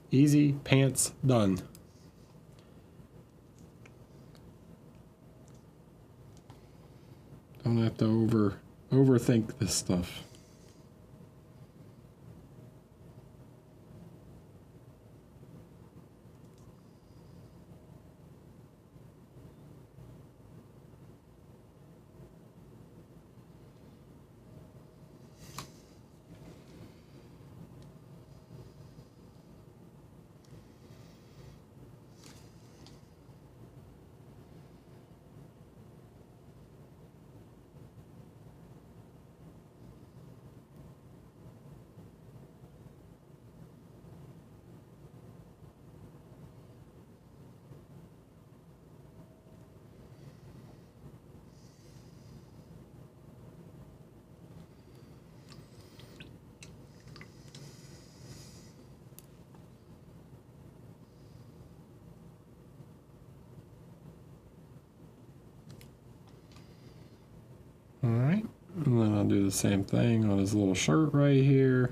Easy, pants, done. Don't have to overthink this stuff. All right, and then I'll do the same thing on his little shirt right here.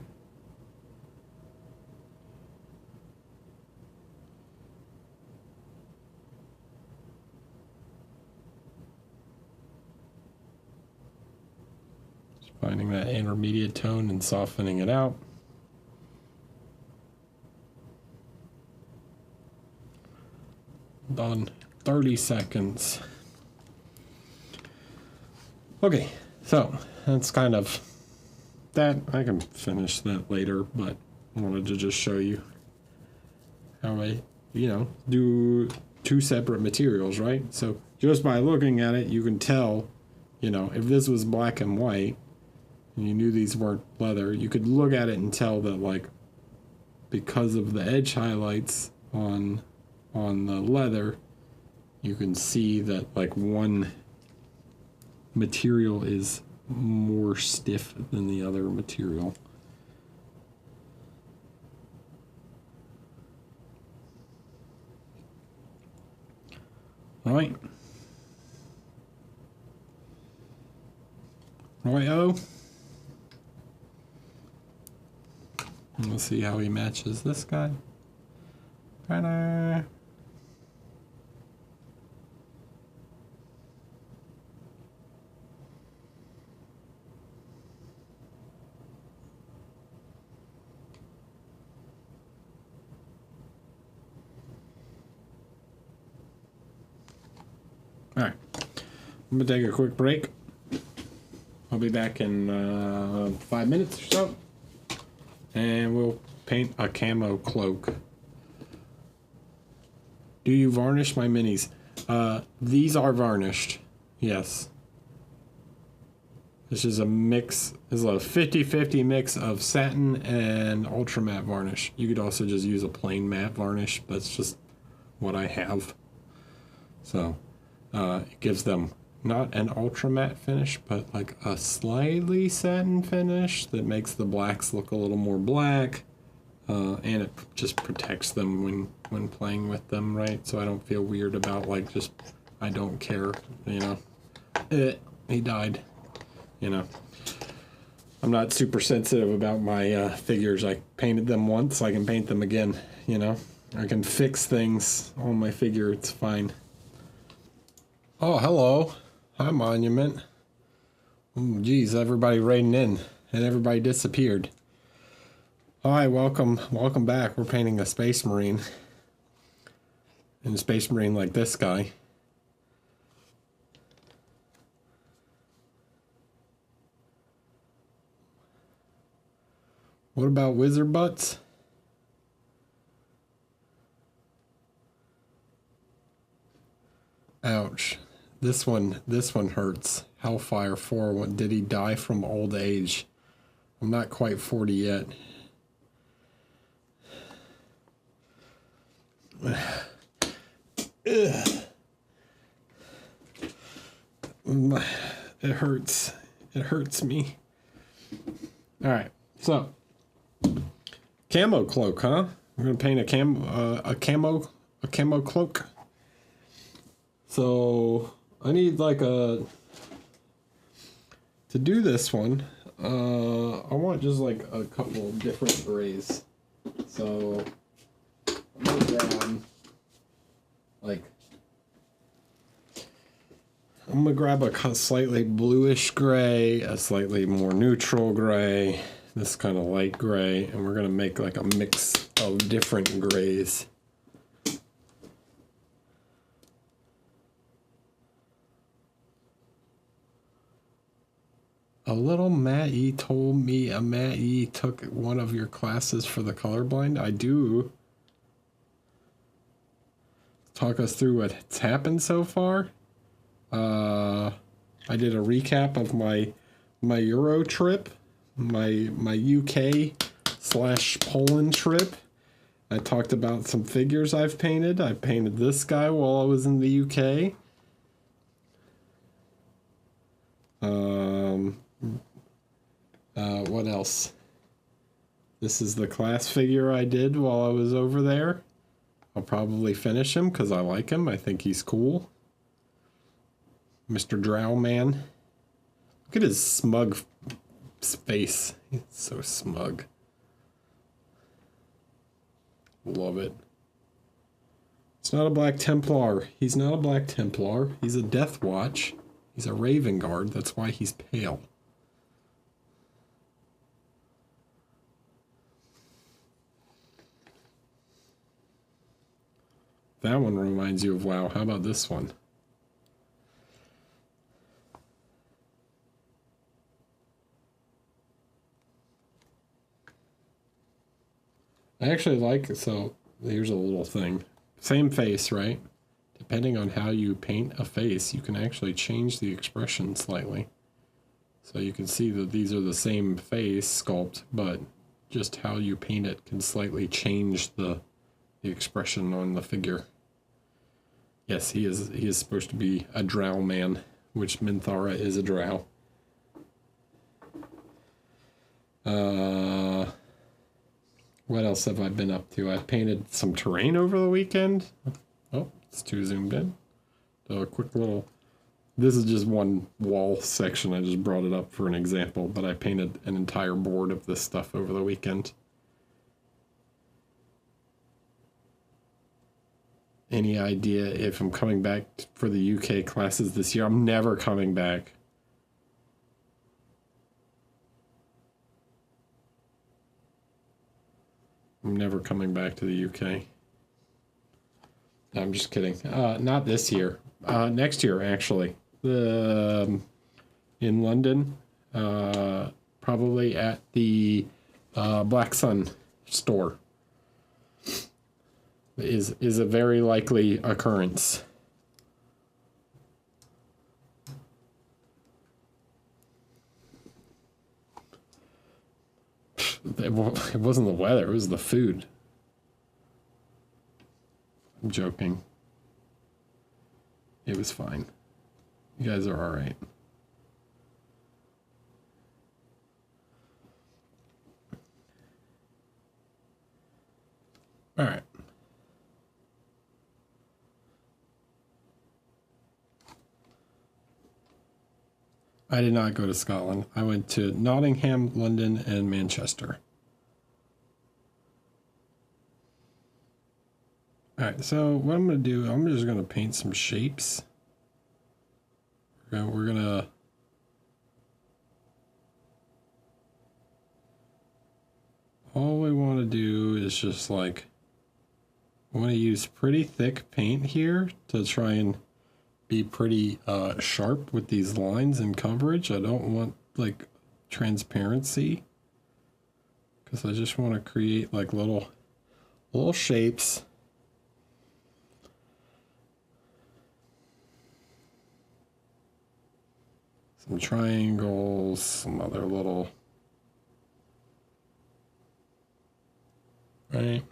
Just finding that intermediate tone and softening it out. Done. 30 seconds. Okay, so that's kind of that. I can finish that later, but I wanted to just show you how I, do two separate materials, right? So just by looking at it, you can tell, if this was black and white and you knew these weren't leather, you could look at it and tell that, like, because of the edge highlights on the leather, you can see that, like, one material is more stiff than the other material. All right. Righto. And we'll see how he matches this guy. Ta-da. Alright, I'm going to take a quick break. I'll be back in 5 minutes or so. And we'll paint a camo cloak. Do you varnish my minis? These are varnished. Yes. This is a mix, this is a 50-50 mix of satin and ultra matte varnish. You could also just use a plain matte varnish. That's just what I have. So, it gives them not an ultra matte finish, but like a slightly satin finish that makes the blacks look a little more black. And it just protects them when playing with them, right? So I don't feel weird about like just, I don't care, you know. He died. You know, I'm not super sensitive about my figures. I painted them once, I can paint them again, you know. I can fix things on my figure, it's fine. Oh, hello. Hi, Monument. Oh, geez, everybody raiding in, and everybody disappeared. Hi, welcome back. We're painting a Space Marine. And a Space Marine like this guy. What about wizard butts? Ouch. This one hurts. Hellfire 4. Did he die from old age? I'm not quite 40 yet. It hurts. It hurts me. All right. So, camo cloak, huh? We're gonna paint a camo cloak. So I need like to do this one. I want just like a couple different grays. So I'm gonna grab a slightly bluish gray, a slightly more neutral gray, this kind of light gray, and we're gonna make like a mix of different grays. A little Matt E told me Matt E took one of your classes for the colorblind. I do. Talk us through what's happened so far. I did a recap of my Euro trip, my UK / Poland trip. I talked about some figures I've painted. I painted this guy while I was in the UK. What else? This is the class figure I did while I was over there. I'll probably finish him because I like him. I think he's cool. Mr. Drow Man. Look at his smug face. He's so smug. Love it. It's not a Black Templar. He's not a Black Templar. He's a Death Watch. He's a Raven Guard. That's why he's pale. That one reminds you of WoW. How about this one? I actually like, so here's a little thing. Same face, right? Depending on how you paint a face, you can actually change the expression slightly. So you can see that these are the same face sculpt, but just how you paint it can slightly change the expression on the figure. Yes, he is supposed to be a drow man, which Minthara is a drow. What else have I been up to? I painted some terrain over the weekend. Oh, it's too zoomed in. So a quick little... This is just one wall section. I just brought it up for an example, but I painted an entire board of this stuff over the weekend. Any idea if I'm coming back for the UK classes this year? I'm never coming back. I'm never coming back to the UK. I'm just kidding. Not this year. next year, actually. In London, probably at the Black Sun store is a very likely occurrence. It wasn't the weather, it was the food. I'm joking. It was fine. You guys are all right. All right. I did not go to Scotland. I went to Nottingham, London, and Manchester. All right, so what I'm going to do, I'm just going to paint some shapes. We're going to all we want to do is just like, I want to use pretty thick paint here to try and be pretty sharp with these lines and coverage. I don't want like transparency because I just want to create like little shapes. Some triangles, some other little, right?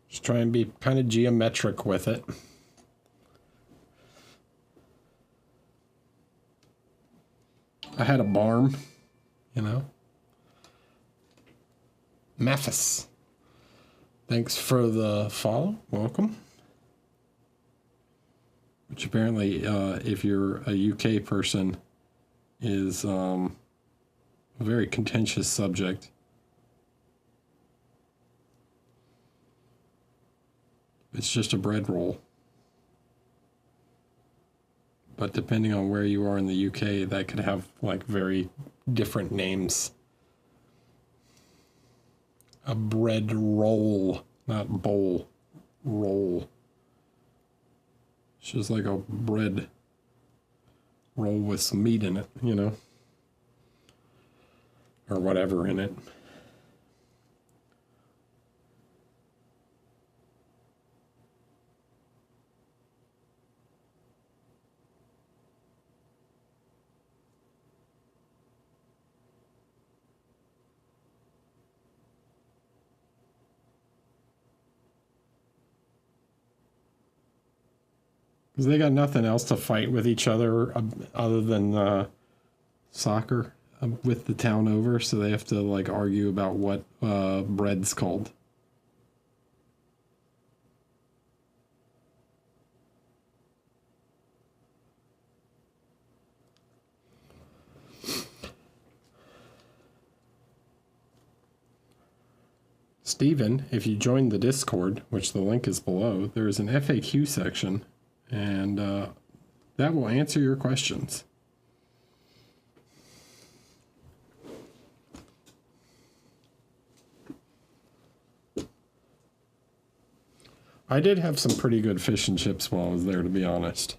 Just try and be kind of geometric with it. I had a barn, you know. Mathis. Thanks for the follow. Welcome. Which apparently, if you're a UK person, is a very contentious subject. It's just a bread roll. But depending on where you are in the UK, that could have like very different names. A bread roll, not bowl, roll. It's just like a bread roll with some meat in it, you know, or whatever in it. Because they got nothing else to fight with each other other than soccer with the town over, so they have to like argue about what bread's called. Steven, if you join the Discord, which the link is below, there is an FAQ section, and that will answer your questions. I did have some pretty good fish and chips while I was there, to be honest.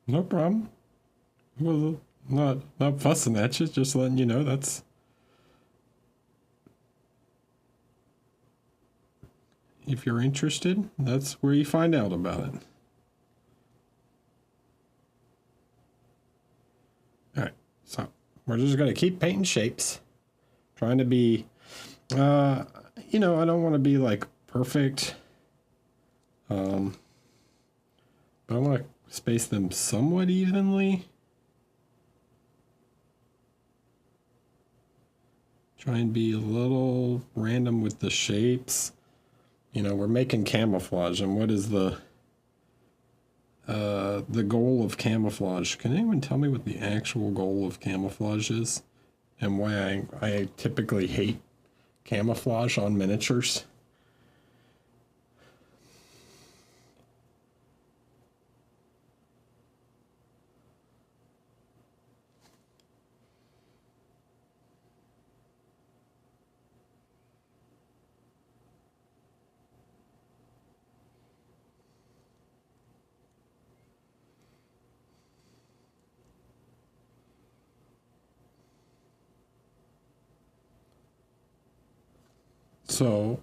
No problem. Well, not fussing at you, just letting you know that's. If you're interested, that's where you find out about it. All right, so we're just gonna keep painting shapes, trying to be, you know, I don't want to be like perfect. But I want to space them somewhat evenly. Try and be a little random with the shapes. You know, we're making camouflage, and what is the goal of camouflage? Can anyone tell me what the actual goal of camouflage is? And why I typically hate camouflage on miniatures? So,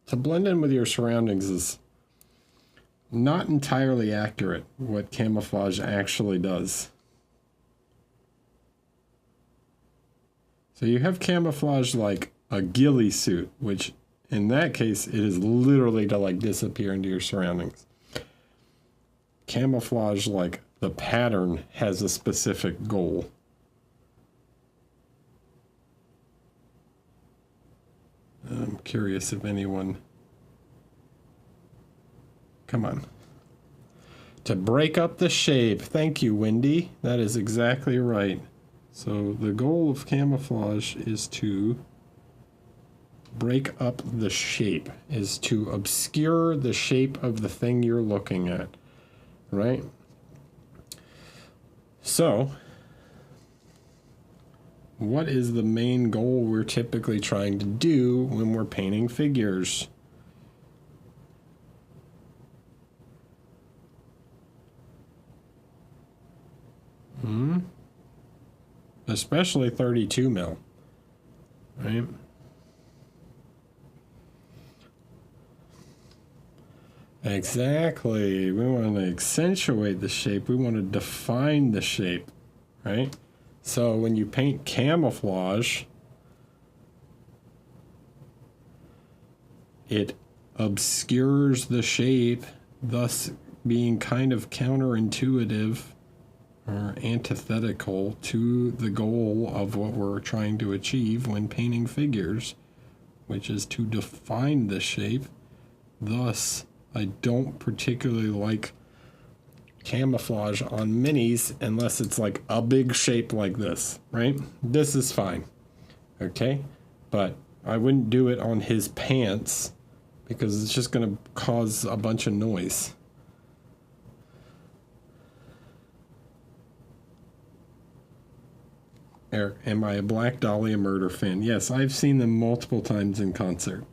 to blend in with your surroundings is not entirely accurate what camouflage actually does. So you have camouflage like a ghillie suit, which in that case, it is literally to like disappear into your surroundings. Camouflage like the pattern has a specific goal. I'm curious if anyone... Come on. To break up the shape. Thank you, Wendy. That is exactly right. So the goal of camouflage is to break up the shape, is to obscure the shape of the thing you're looking at, right? So, what is the main goal we're typically trying to do when we're painting figures? Especially 32 mil, right? Exactly. We want to accentuate the shape. We want to define the shape, right? So when you paint camouflage, it obscures the shape, thus being kind of counterintuitive or antithetical to the goal of what we're trying to achieve when painting figures, which is to define the shape. Thus, I don't particularly like camouflage on minis unless it's like a big shape like this, right? This is fine, okay? But I wouldn't do it on his pants because it's just going to cause a bunch of noise. Eric, am I a Black Dahlia Murder fan? Yes, I've seen them multiple times in concert.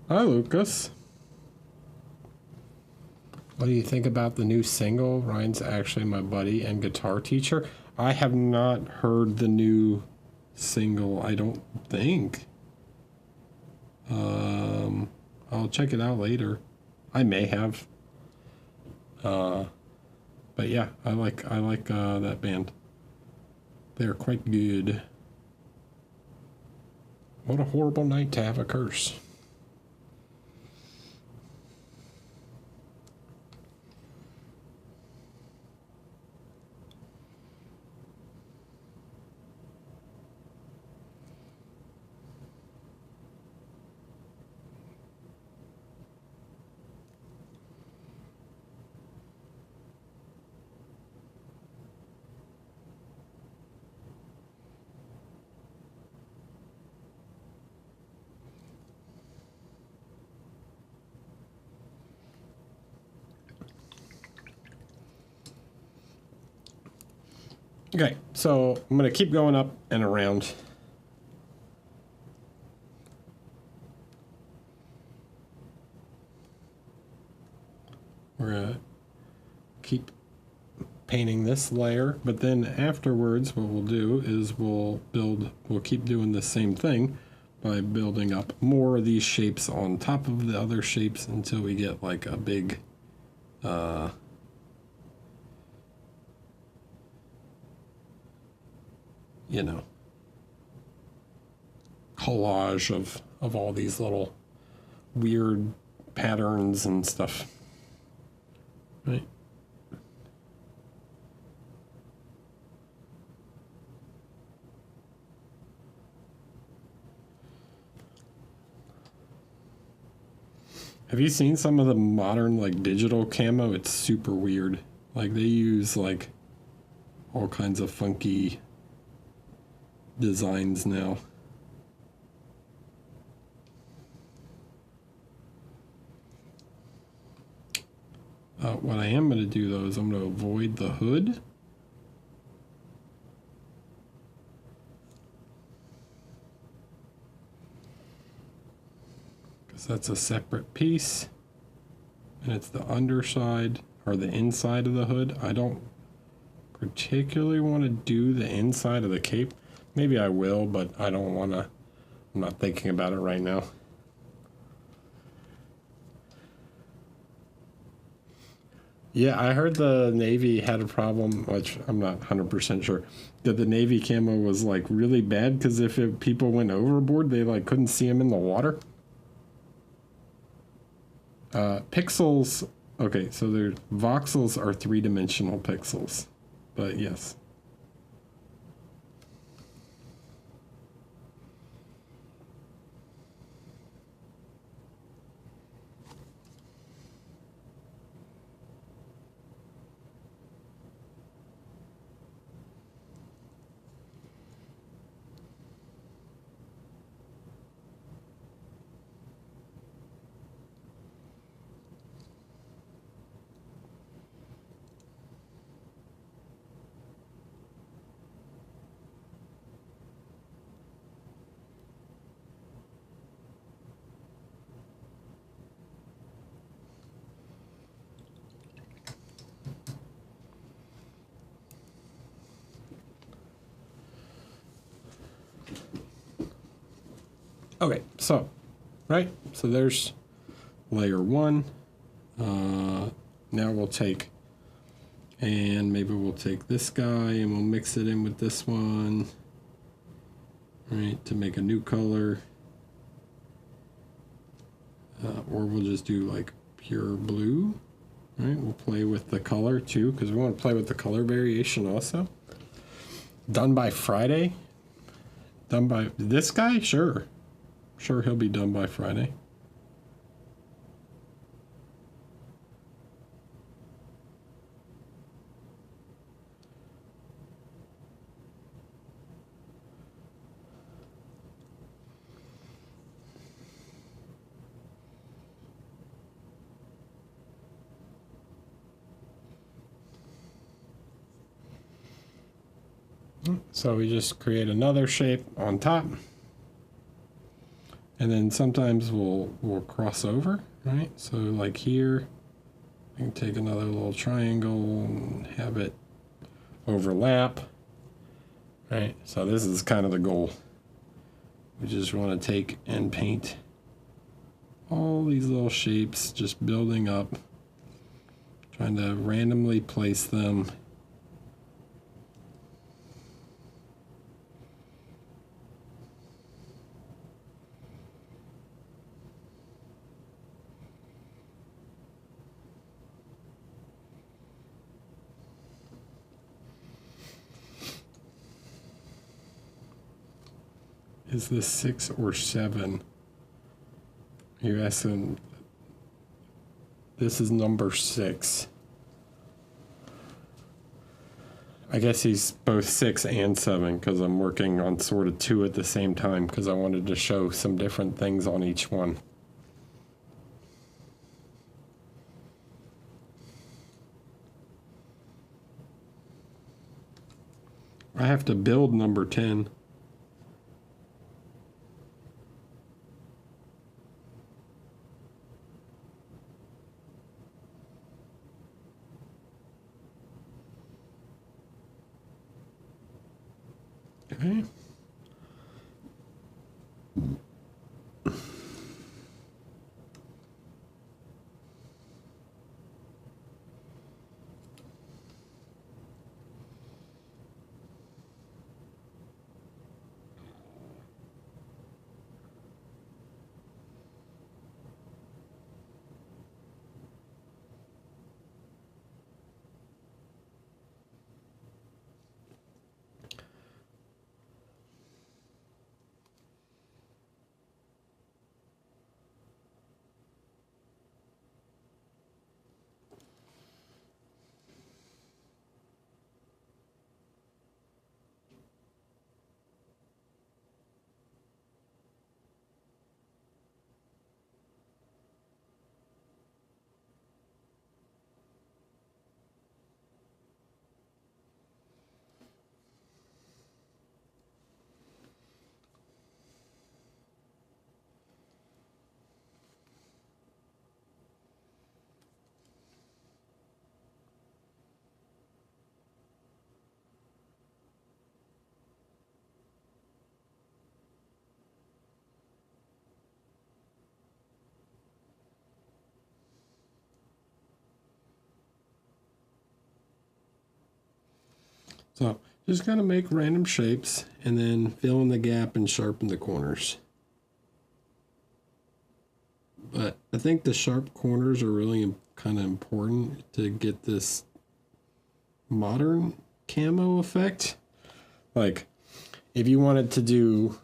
Hi, Lucas. What do you think about the new single? Ryan's actually my buddy and guitar teacher. I have not heard the new single, I don't think. I'll check it out later. I may have. But yeah, I like that band. They're quite good. What a horrible night to have a curse. Okay, so I'm going to keep going up and around. We're going to keep painting this layer, but then afterwards what we'll do is we'll keep doing the same thing by building up more of these shapes on top of the other shapes until we get like a big you know, collage of all these little weird patterns and stuff. Right? Have you seen some of the modern like digital camo? It's super weird. Like they use like all kinds of funky designs now. What I am going to do though is I'm going to avoid the hood. Because that's a separate piece. And it's the underside or the inside of the hood. I don't particularly want to do the inside of the cape. Maybe I will, but I don't want to. I'm not thinking about it right now. Yeah, I heard the Navy had a problem, which I'm not 100% sure, that the Navy camo was like really bad because if people went overboard, they like couldn't see them in the water. Pixels, okay, so voxels are 3-dimensional pixels, but yes. Okay, so, right, so there's layer 1. Now we'll take, and maybe we'll take this guy and we'll mix it in with this one, right, to make a new color. Or we'll just do like pure blue, right? We'll play with the color too, because we want to play with the color variation also. Done by Friday? Done by this guy? Sure. Sure, he'll be done by Friday. So we just create another shape on top. And then sometimes we'll cross over, right? So like here, I can take another little triangle and have it overlap, right? So this is kind of the goal. We just want to take and paint all these little shapes, just building up, trying to randomly place them. Is this 6 or 7? You're asking. This is number 6. I guess he's both 6 and 7 because I'm working on sort of 2 at the same time because I wanted to show some different things on each one. I have to build number 10. Okay. So just gotta make random shapes and then fill in the gap and sharpen the corners. But I think the sharp corners are really kind of important to get this modern camo effect. Like if you wanted to do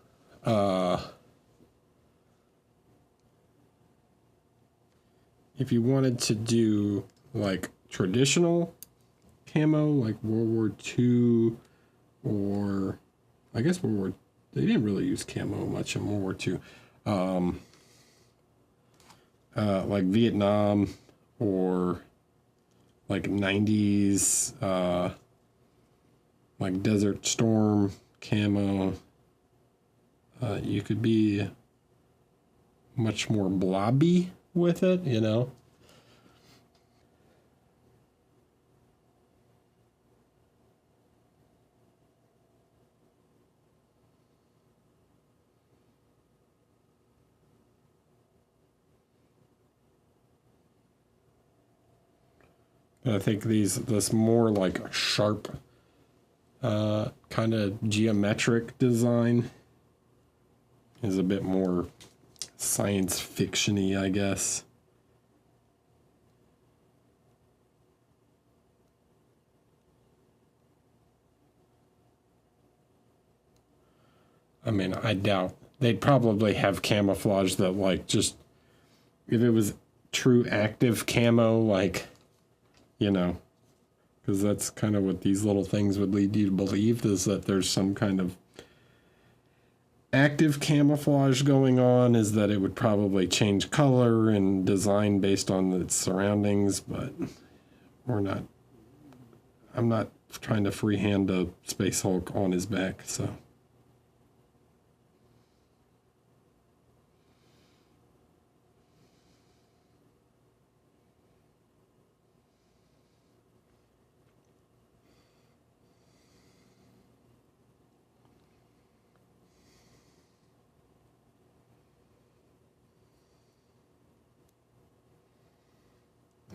like traditional camo, like World War II, or I guess they didn't really use camo much in World War II. Like Vietnam or like 90s, like Desert Storm camo, you could be much more blobby with it, you know. I think this more like sharp, kind of geometric design is a bit more science fiction-y, I guess. I mean, I doubt they'd probably have camouflage that like just if it was true active camo, like, you know, because that's kind of what these little things would lead you to believe, is that there's some kind of active camouflage going on, is that it would probably change color and design based on its surroundings, but I'm not trying to freehand a Space Hulk on his back, so.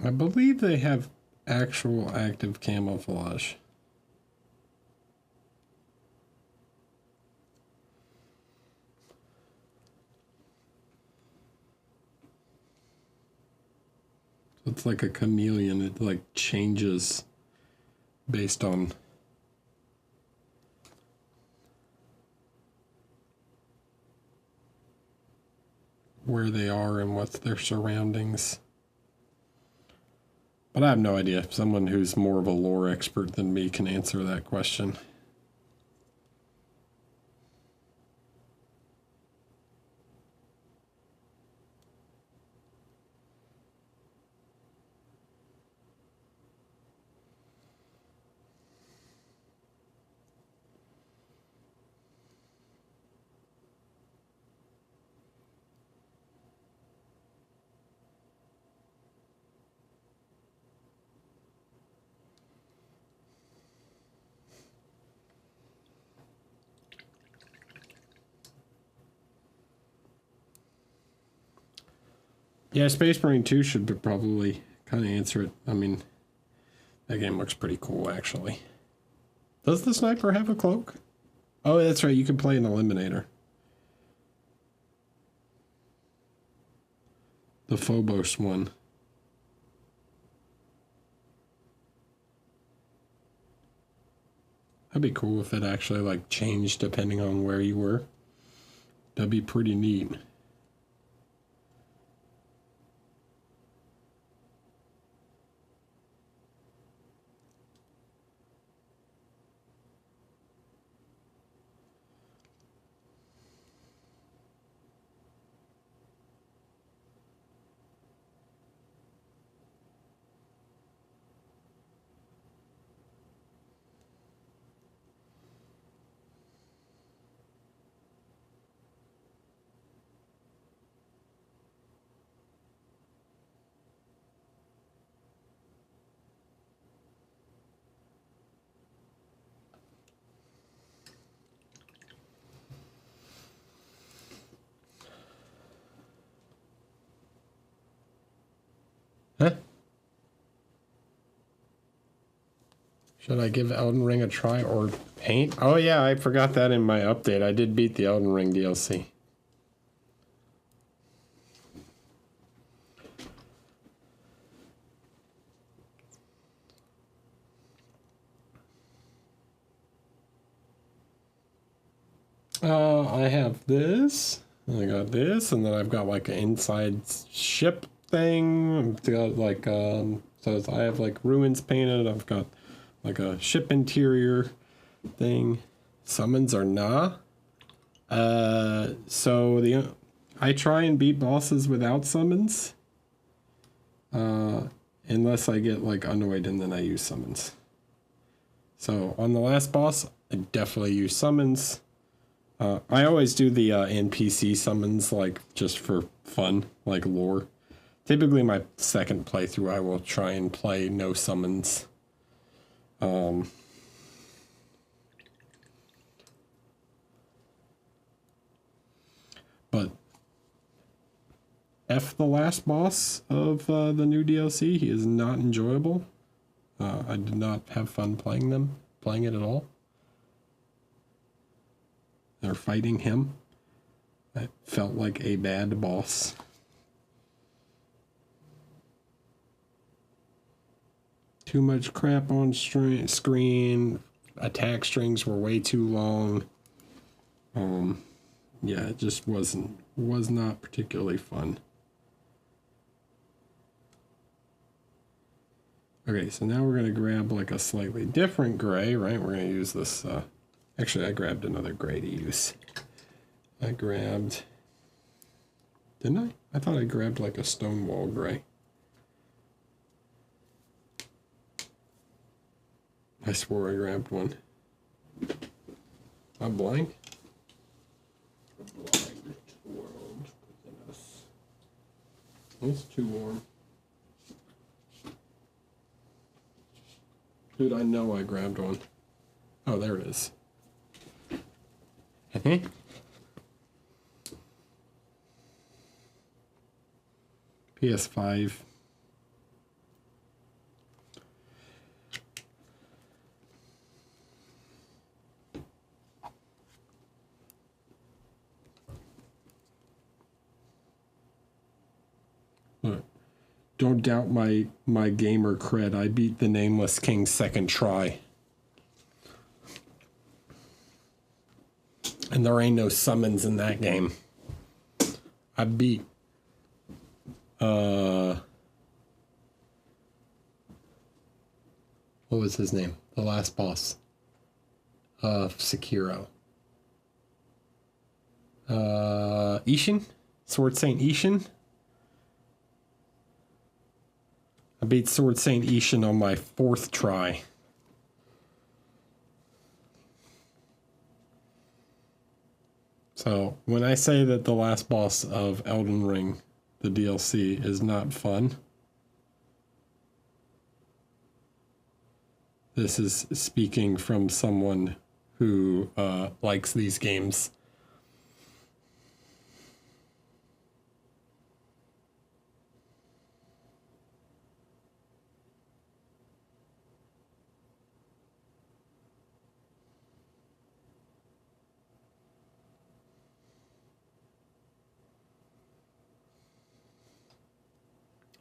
I believe they have actual active camouflage. It's like a chameleon. It like changes based on. where they are and what's their surroundings. But I have no idea. Someone who's more of a lore expert than me can answer that question. Yeah, Space Marine 2 should probably kind of answer it. I mean, that game looks pretty cool, actually. Does the sniper have a cloak? Oh, that's right. You can play an eliminator. The Phobos one. That'd be cool if it actually, like, changed depending on where you were. That'd be pretty neat. Huh? Should I give Elden Ring a try or paint? Oh yeah, I forgot that in my update. I did beat the Elden Ring DLC. I have this. And I got this, and then I've got like an inside ship thing. I've got like so I have like ruins painted. I've got like a ship interior thing. Summons or nah. So I try and beat bosses without summons. Unless I get like annoyed and then I use summons. So on the last boss, I definitely use summons. I always do the NPC summons, like, just for fun, like lore. Typically, my second playthrough, I will try and play no summons. But F the last boss of the new DLC, he is not enjoyable. I did not have fun playing it at all. Or fighting him. It felt like a bad boss. Too much crap on screen. Attack strings were way too long. Yeah, it just was not particularly fun. Okay, so now we're gonna grab like a slightly different gray, right? We're gonna use this. Actually, I grabbed another gray to use. Didn't I? I thought I grabbed like a Stonewall gray. I swore I grabbed one. I'm blind. World. It's too warm. Dude, I know I grabbed one. Oh, there it is. PS5. Look, don't doubt my gamer cred. I beat the Nameless King second try. And there ain't no summons in that game. I beat what was his name? The last boss of Sekiro. Ishin? Sword Saint Ishin? I beat Sword Saint Ishin on my 4th try. So, when I say that the last boss of Elden Ring, the DLC, is not fun, this is speaking from someone who likes these games.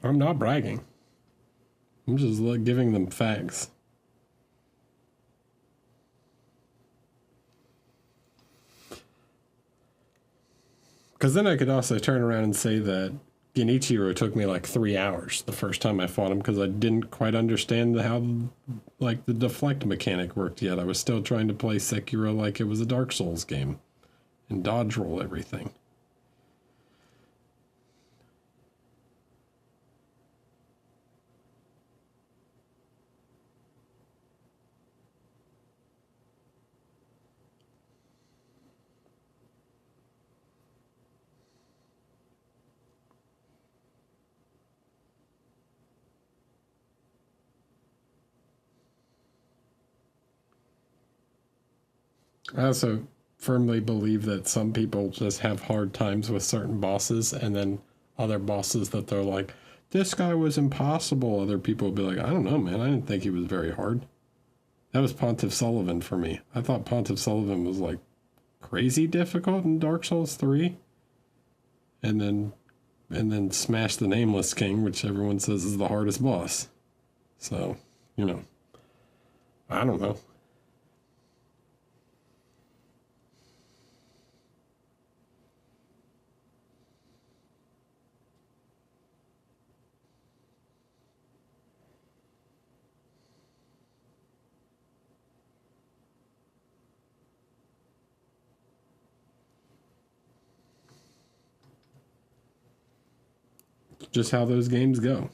I'm not bragging. I'm just giving them facts. Because then I could also turn around and say that Genichiro took me like 3 hours the first time I fought him because I didn't quite understand how like the deflect mechanic worked yet. I was still trying to play Sekiro like it was a Dark Souls game and dodge roll everything. I also firmly believe that some people just have hard times with certain bosses, and then other bosses that they're like, this guy was impossible. Other people will be like, I don't know, man. I didn't think he was very hard. That was Pontiff Sullivan for me. I thought Pontiff Sullivan was like crazy difficult in Dark Souls 3. And then smash the Nameless King, which everyone says is the hardest boss. So, you know, I don't know. Just how those games go.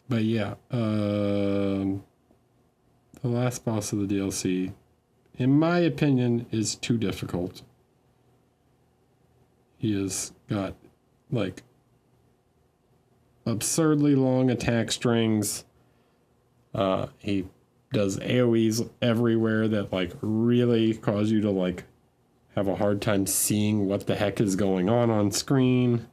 But yeah, the last boss of the DLC, in my opinion, is too difficult. He has got, like, absurdly long attack strings. He does AoEs everywhere that, like, really cause you to, like, have a hard time seeing what the heck is going on screen.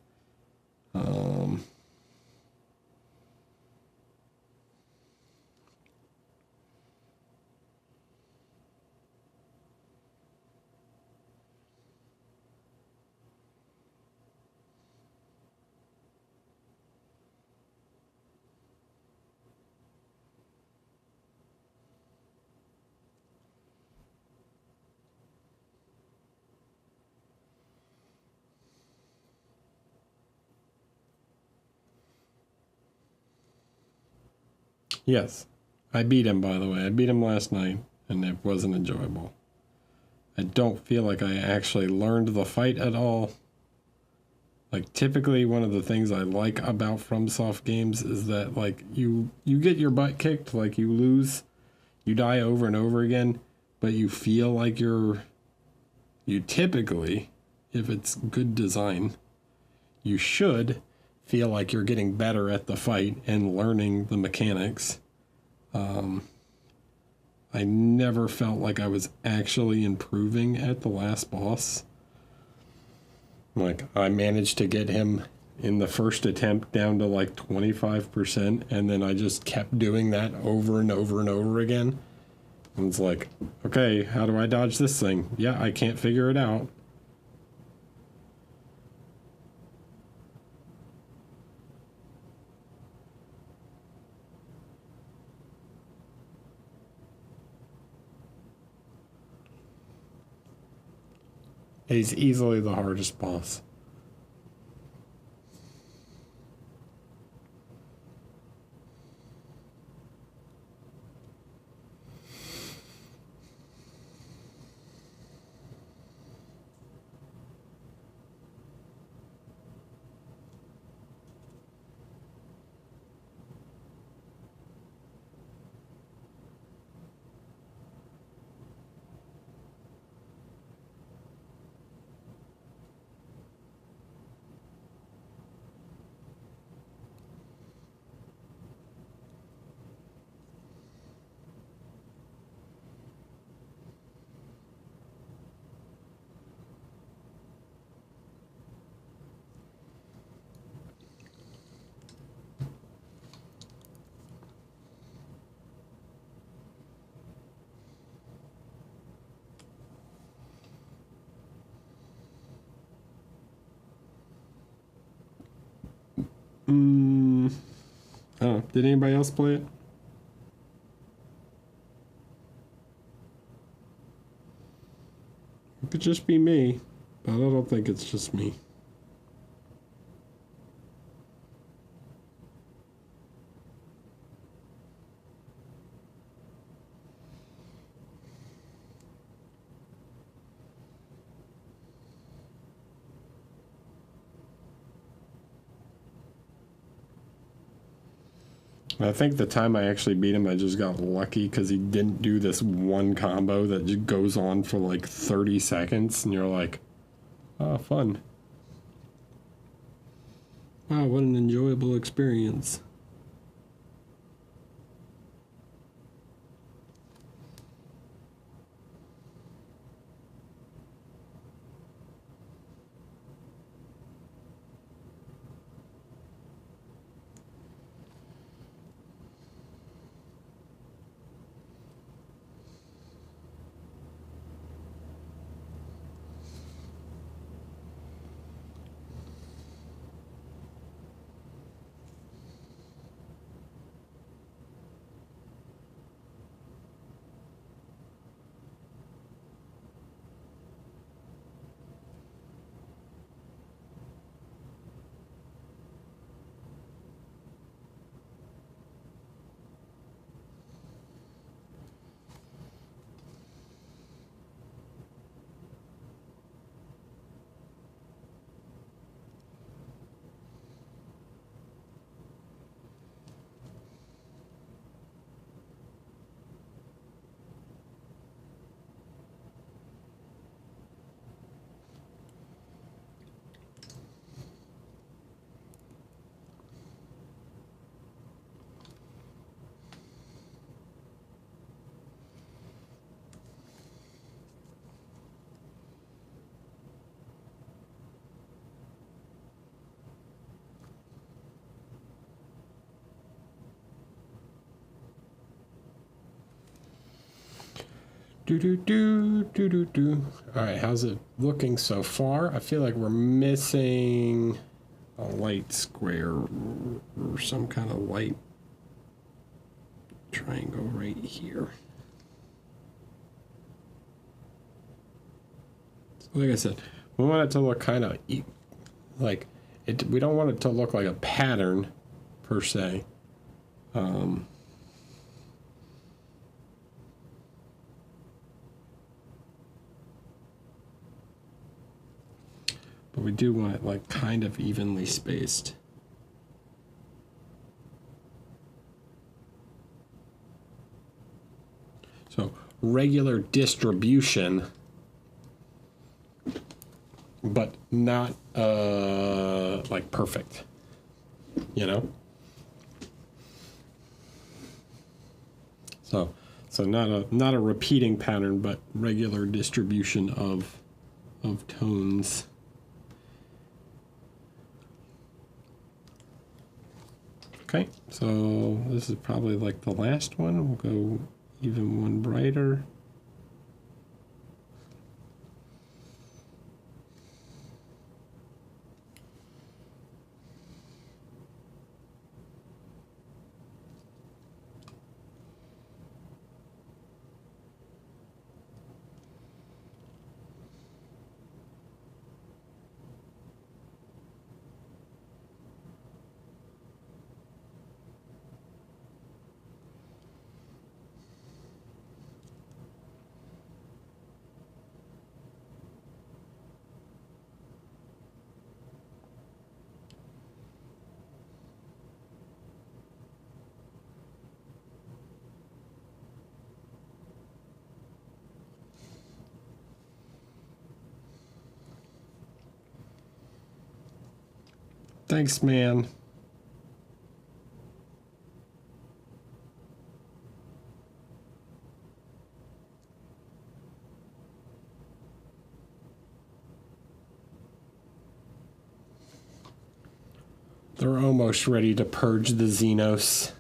Yes, I beat him, by the way. I beat him last night, and it wasn't enjoyable. I don't feel like I actually learned the fight at all. Like, typically, one of the things I like about FromSoft games is that, like, you get your butt kicked, like, you lose, you die over and over again, but you feel like you typically, if it's good design, you should feel like you're getting better at the fight and learning the mechanics. I never felt like I was actually improving at the last boss. Like, I managed to get him in the first attempt down to like 25%, and then I just kept doing that over and over and over again. And it's like, okay, how do I dodge this thing? Yeah, I can't figure it out. He's easily the hardest boss. I don't know. Did anybody else play it? It could just be me, but I don't think it's just me. I think the time I actually beat him, I just got lucky because he didn't do this one combo that just goes on for like 30 seconds, and you're like, oh, fun. Wow, what an enjoyable experience. Do. All right, how's it looking so far? I feel like we're missing a light square or some kind of light triangle right here. Like I said, we want it to look kind of like it. We don't want it to look like a pattern per se. But we do want it like kind of evenly spaced. So regular distribution, but not like perfect, you know? So not a repeating pattern, but regular distribution of tones. Okay, so this is probably like the last one. We'll go even one brighter. Thanks, man. They're almost ready to purge the Xenos.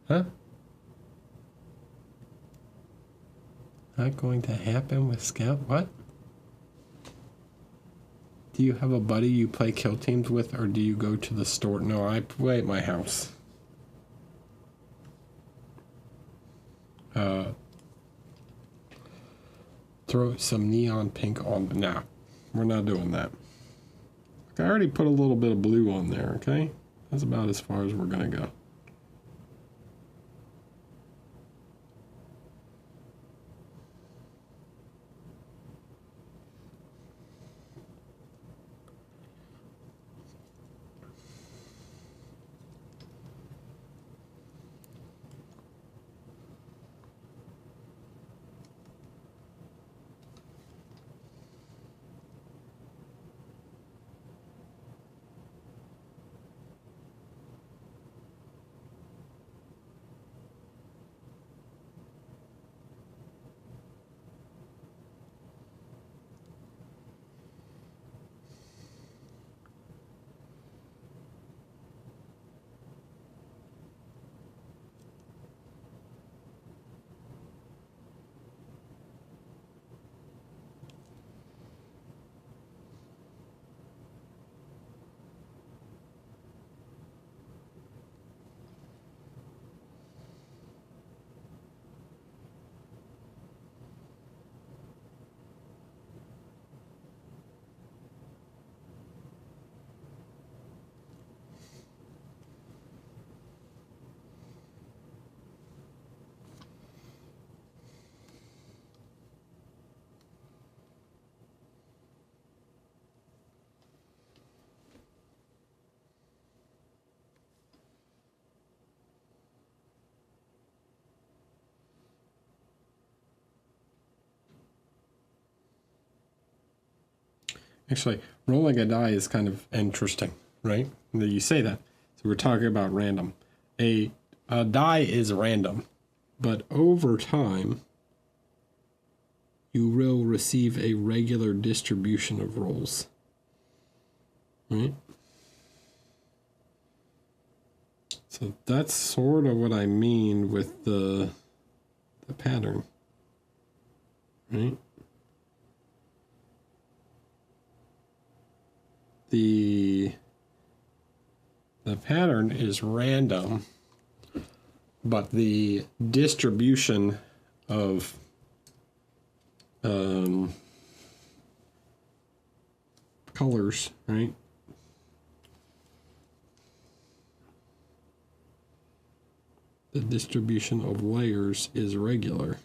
Huh? Not going to happen with Scout? What? Do you have a buddy you play kill teams with, or do you go to the store? No, I play at my house. Throw some neon pink on. Nah, we're not doing that. I already put a little bit of blue on there, okay? That's about as far as we're gonna go. Actually, rolling a die is kind of interesting, right? That you say that. So we're talking about random. A die is random, but over time, you will receive a regular distribution of rolls, right? So that's sort of what I mean with the pattern, right? The pattern is random, but the distribution of colors, right? The distribution of layers is regular.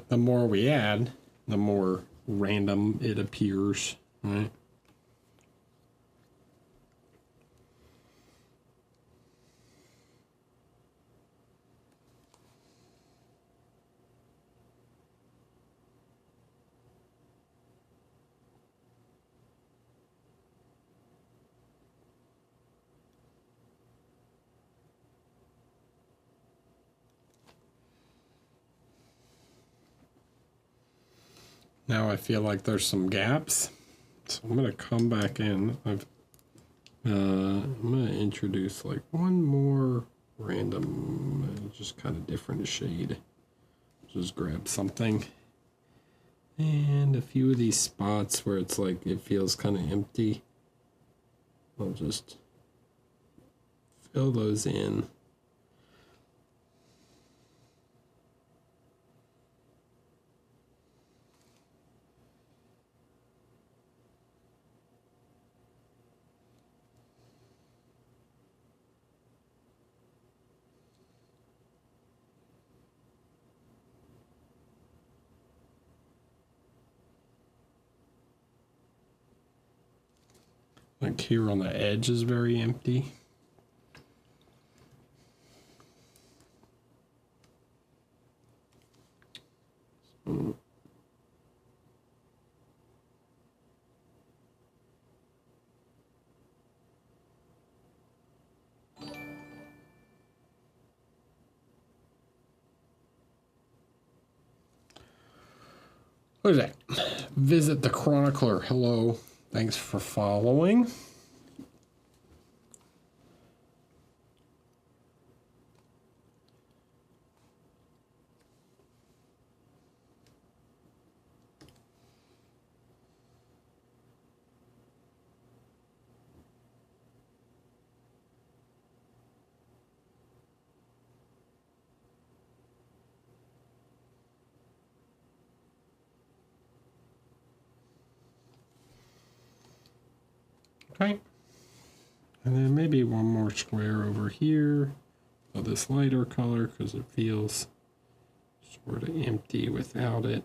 The more we add, the more random it appears, right? Now I feel like there's some gaps, so I'm gonna come back in. I'm gonna introduce like one more random, just kind of different shade. Just grab something, and a few of these spots where it's like it feels kind of empty, I'll just fill those in. Like here on the edge is very empty. What is that? Visit the Chronicler. Hello. Thanks for following. Okay. And then maybe one more square over here of this lighter color because it feels sort of empty without it.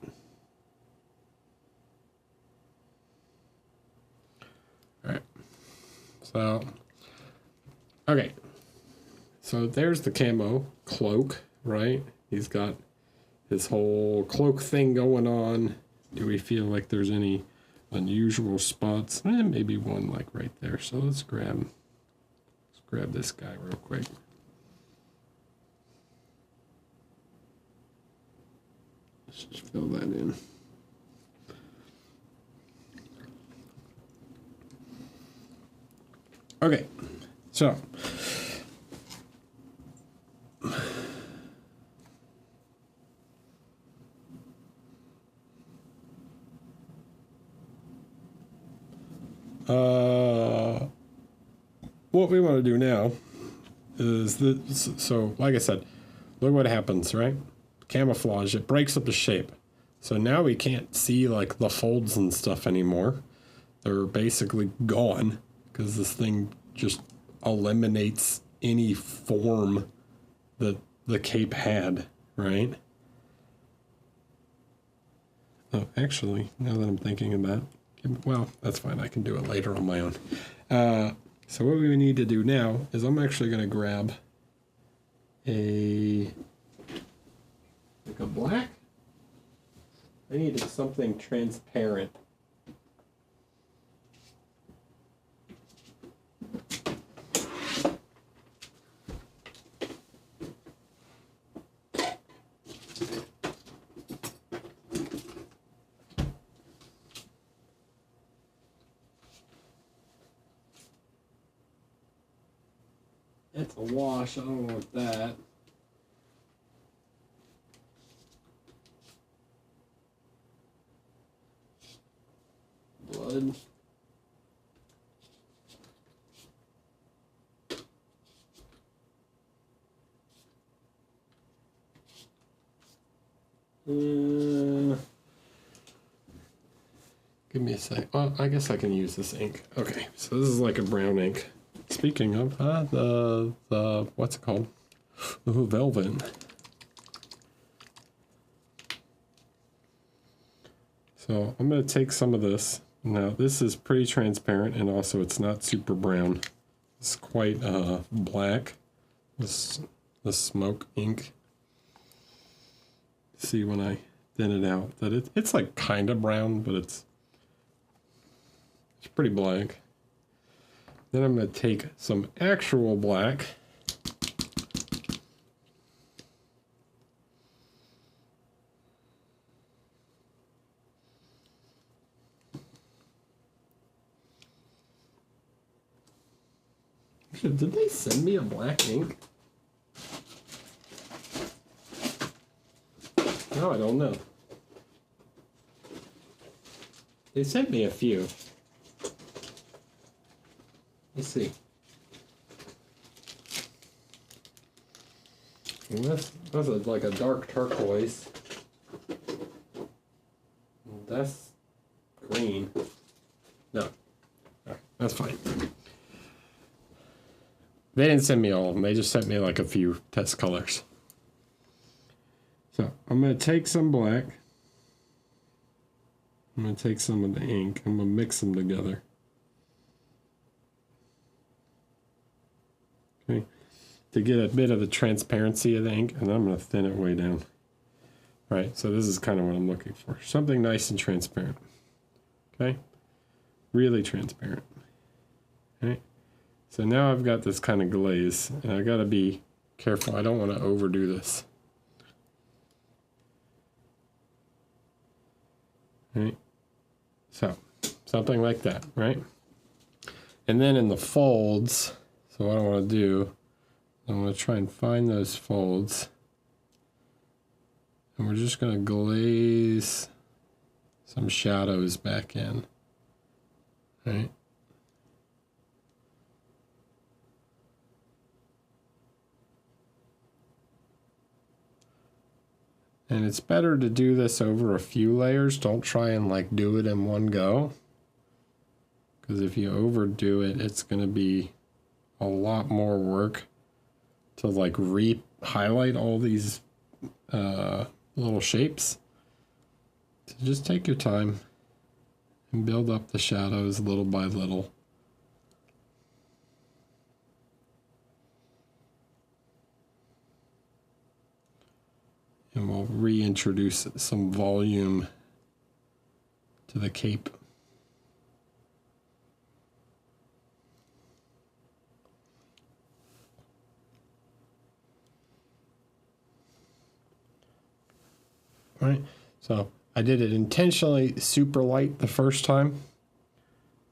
All right. So, okay. So there's the camo cloak, right? He's got his whole cloak thing going on. Do we feel like there's any unusual spots? Maybe one like right there. So let's grab this guy real quick. Let's just fill that in. Okay, so what we want to do now is this. So, like I said, look what happens, right? Camouflage, it breaks up the shape. So now we can't see like the folds and stuff anymore. They're basically gone because this thing just eliminates any form that the cape had, right? Oh, actually, now that I'm thinking about it, well, that's fine. I can do it later on my own. So what we need to do now is I'm actually going to grab like a black. I need something transparent. That's a wash. I don't want that. Blood. Give me a sec. Well, I guess I can use this ink. Okay, so this is like a brown ink. Speaking of the what's it called? The velvet. So I'm going to take some of this. Now this is pretty transparent, and also it's not super brown. It's quite black. The smoke ink. See when I thin it out that it's like kind of brown, but it's pretty black. Then I'm going to take some actual black. Did they send me a black ink? No, I don't know. They sent me a few. Let's see. And that's like a dark turquoise. That's green. No. Alright, that's fine. They didn't send me all of them. They just sent me like a few test colors. So I'm going to take some black. I'm going to take some of the ink. I'm going to mix them together. Okay. To get a bit of the transparency of the ink, and I'm going to thin it way down. All right, so this is kind of what I'm looking for. Something nice and transparent. Okay? Really transparent. All right? So now I've got this kind of glaze, and I got to be careful. I don't want to overdo this. Right? So, something like that, right? And then in the folds, so what I want to do, I'm going to try and find those folds. And we're just going to glaze some shadows back in. Right? And it's better to do this over a few layers. Don't try and like do it in one go. Because if you overdo it, it's going to be a lot more work to like highlight all these little shapes. So just take your time and build up the shadows little by little. And we'll reintroduce some volume to the cape. All right, so I did it intentionally super light the first time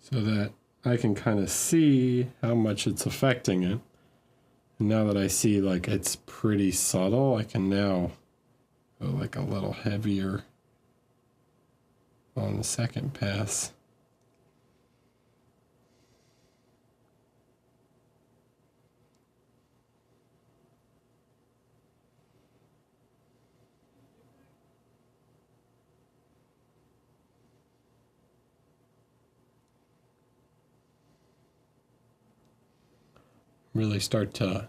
so that I can kind of see how much it's affecting it. And now that I see like it's pretty subtle, I can now go like a little heavier on the second pass. really start to,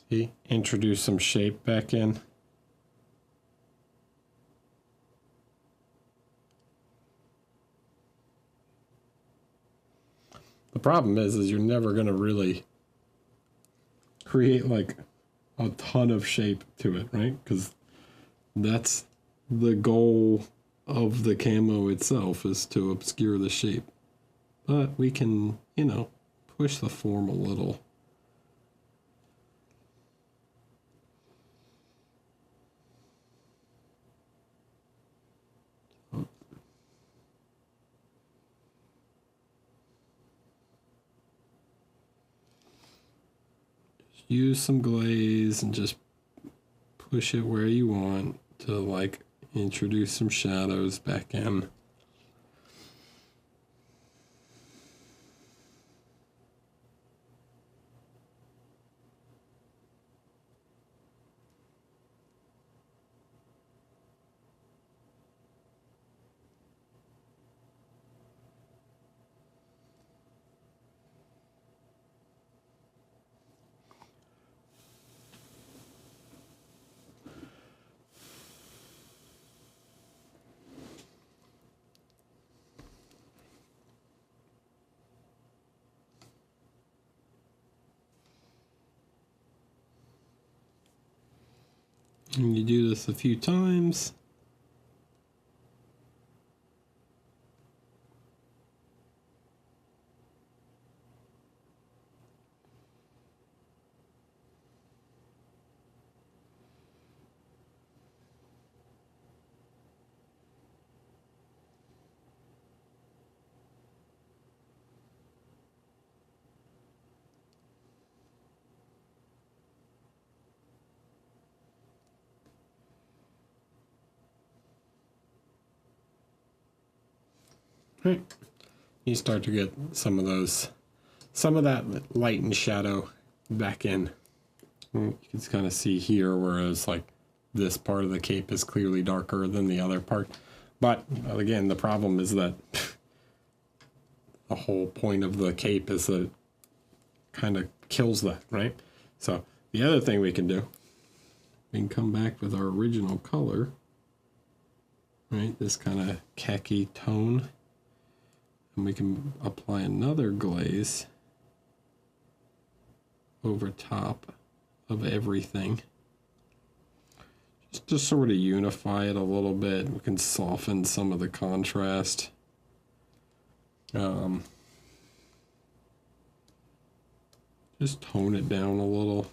see, introduce some shape back in. The problem is you're never going to really create like a ton of shape to it, right? Because that's the goal of the camo itself, is to obscure the shape. But we can, you know, push the form a little. Use some glaze and just push it where you want to, like, introduce some shadows back in. And you do this a few times. Right. You start to get some of that light and shadow back in. You can kind of see here, whereas like this part of the cape is clearly darker than the other part. But again, the problem is that the whole point of the cape is that it kind of kills that, right? So the other thing we can do, we can come back with our original color, right? This kind of khaki tone. And we can apply another glaze over top of everything, just to sort of unify it a little bit. We can soften some of the contrast. Just tone it down a little.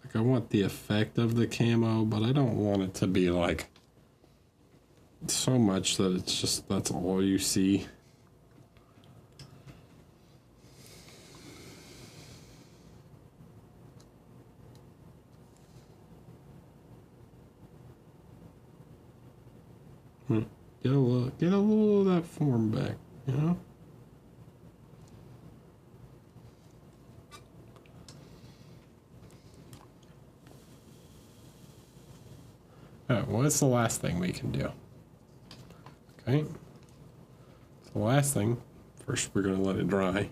Like, I want the effect of the camo, but I don't want it to be like so much that it's just, that's all you see. Get a little of that form back, you know? Alright, what's the last thing we can do? Okay. So the last thing, first we're going to let it dry.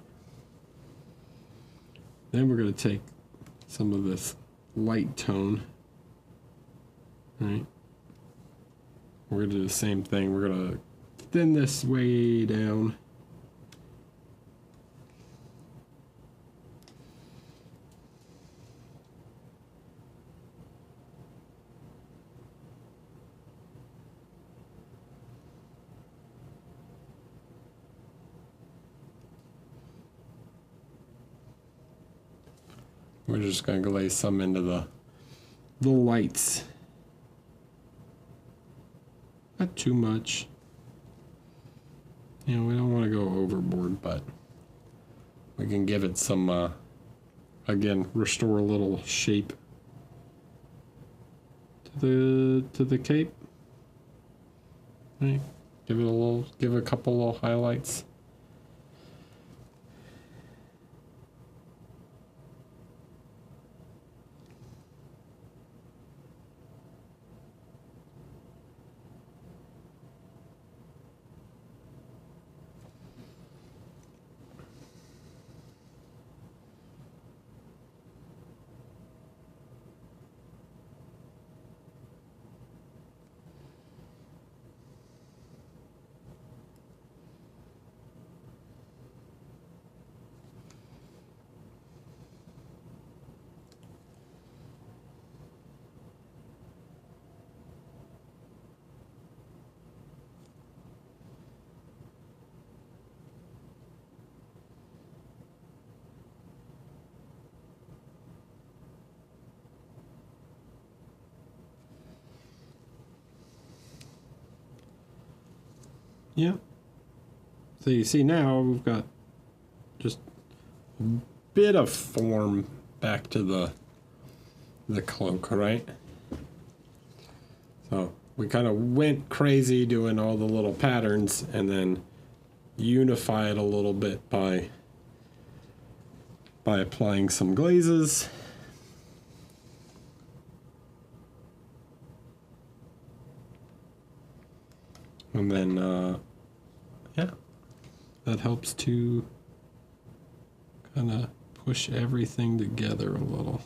Then we're going to take some of this light tone. Right? We're going to do the same thing. We're going to thin this way down. We're just going to glaze some into the lights. Not too much. You know, we don't want to go overboard, but we can give it some, again, restore a little shape to the cape. Right. Give a couple little highlights. Yeah. So you see now we've got just a bit of form back to the cloak, right? So we kind of went crazy doing all the little patterns and then unify it a little bit by applying some glazes. And then, yeah, that helps to kind of push everything together a little.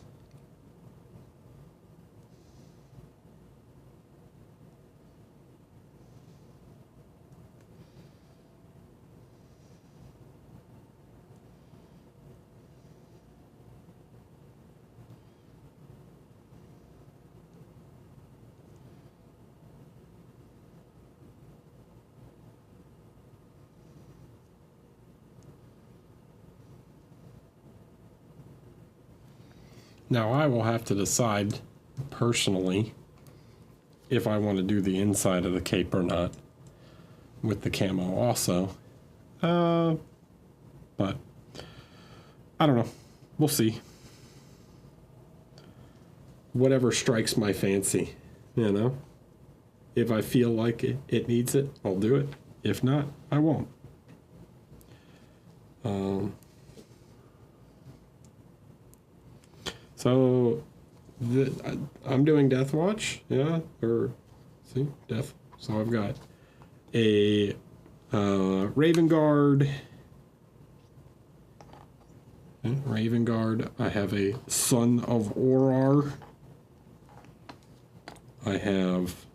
Now I will have to decide personally if I want to do the inside of the cape or not with the camo also. But I don't know. We'll see. Whatever strikes my fancy, you know? If I feel like it needs it, I'll do it. If not, I won't. So I'm doing Death Watch, yeah, or see, Death. So I've got a Raven Guard. Okay, Raven Guard. I have a Son of Auror. I have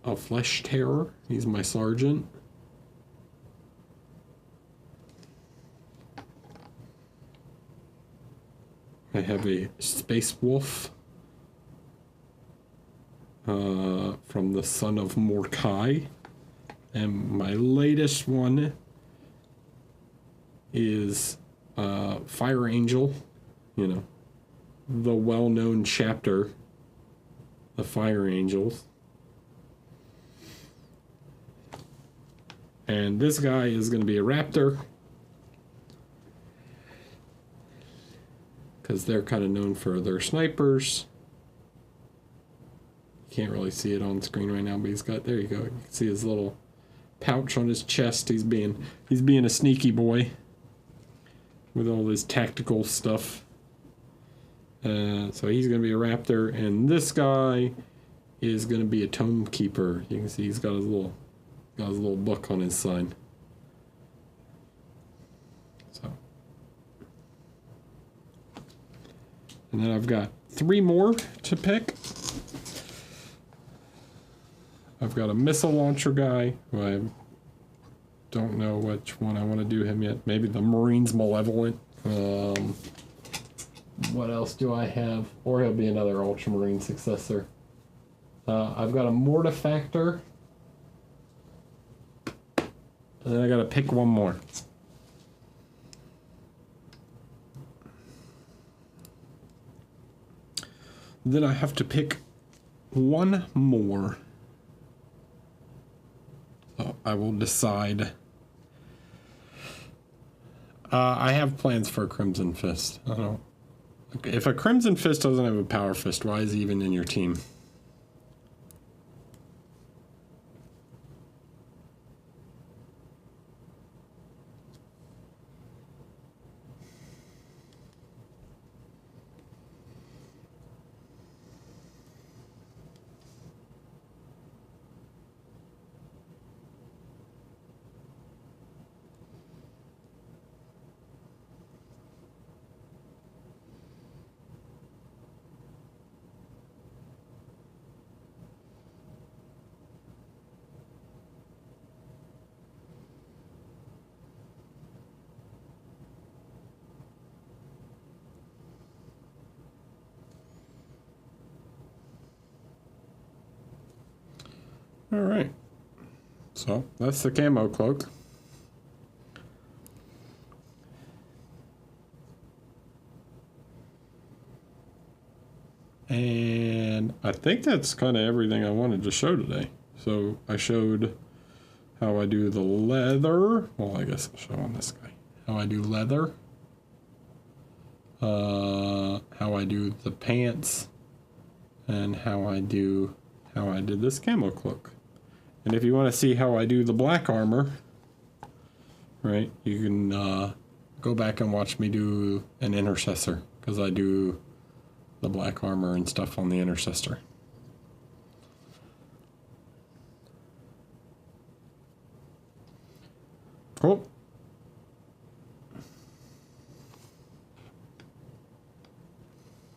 a Flesh Terror. He's my sergeant. I have a Space Wolf from the Son of Mordecai. And my latest one is Fire Angel, you know, the well-known chapter, the Fire Angels. And this guy is going to be a Raptor, because they're kind of known for their snipers. You can't really see it on screen right now, but he's got, there you go. You can see his little pouch on his chest. He's being a sneaky boy with all his tactical stuff. So he's going to be a Raptor, and this guy is going to be a Tome Keeper. You can see he's got his little book on his side. So, and then I've got 3 more to pick. I've got a missile launcher guy who I don't know which one I want to do him yet. Maybe the Marines Malevolent. What else do I have? Or he'll be another Ultramarine successor. I've got a Mortifactor. And then I gotta pick one more. Then I have to pick one more. So I will decide. I have plans for a Crimson Fist. I don't know. If a Crimson Fist doesn't have a Power Fist, why is he even in your team? All right, so that's the camo cloak. And I think that's kind of everything I wanted to show today. So I showed how I do the leather. Well, I guess I'll show on this guy. How I do leather. How I do the pants. And how I did this camo cloak. And if you want to see how I do the black armor, right, you can go back and watch me do an intercessor, because I do the black armor and stuff on the intercessor. Cool.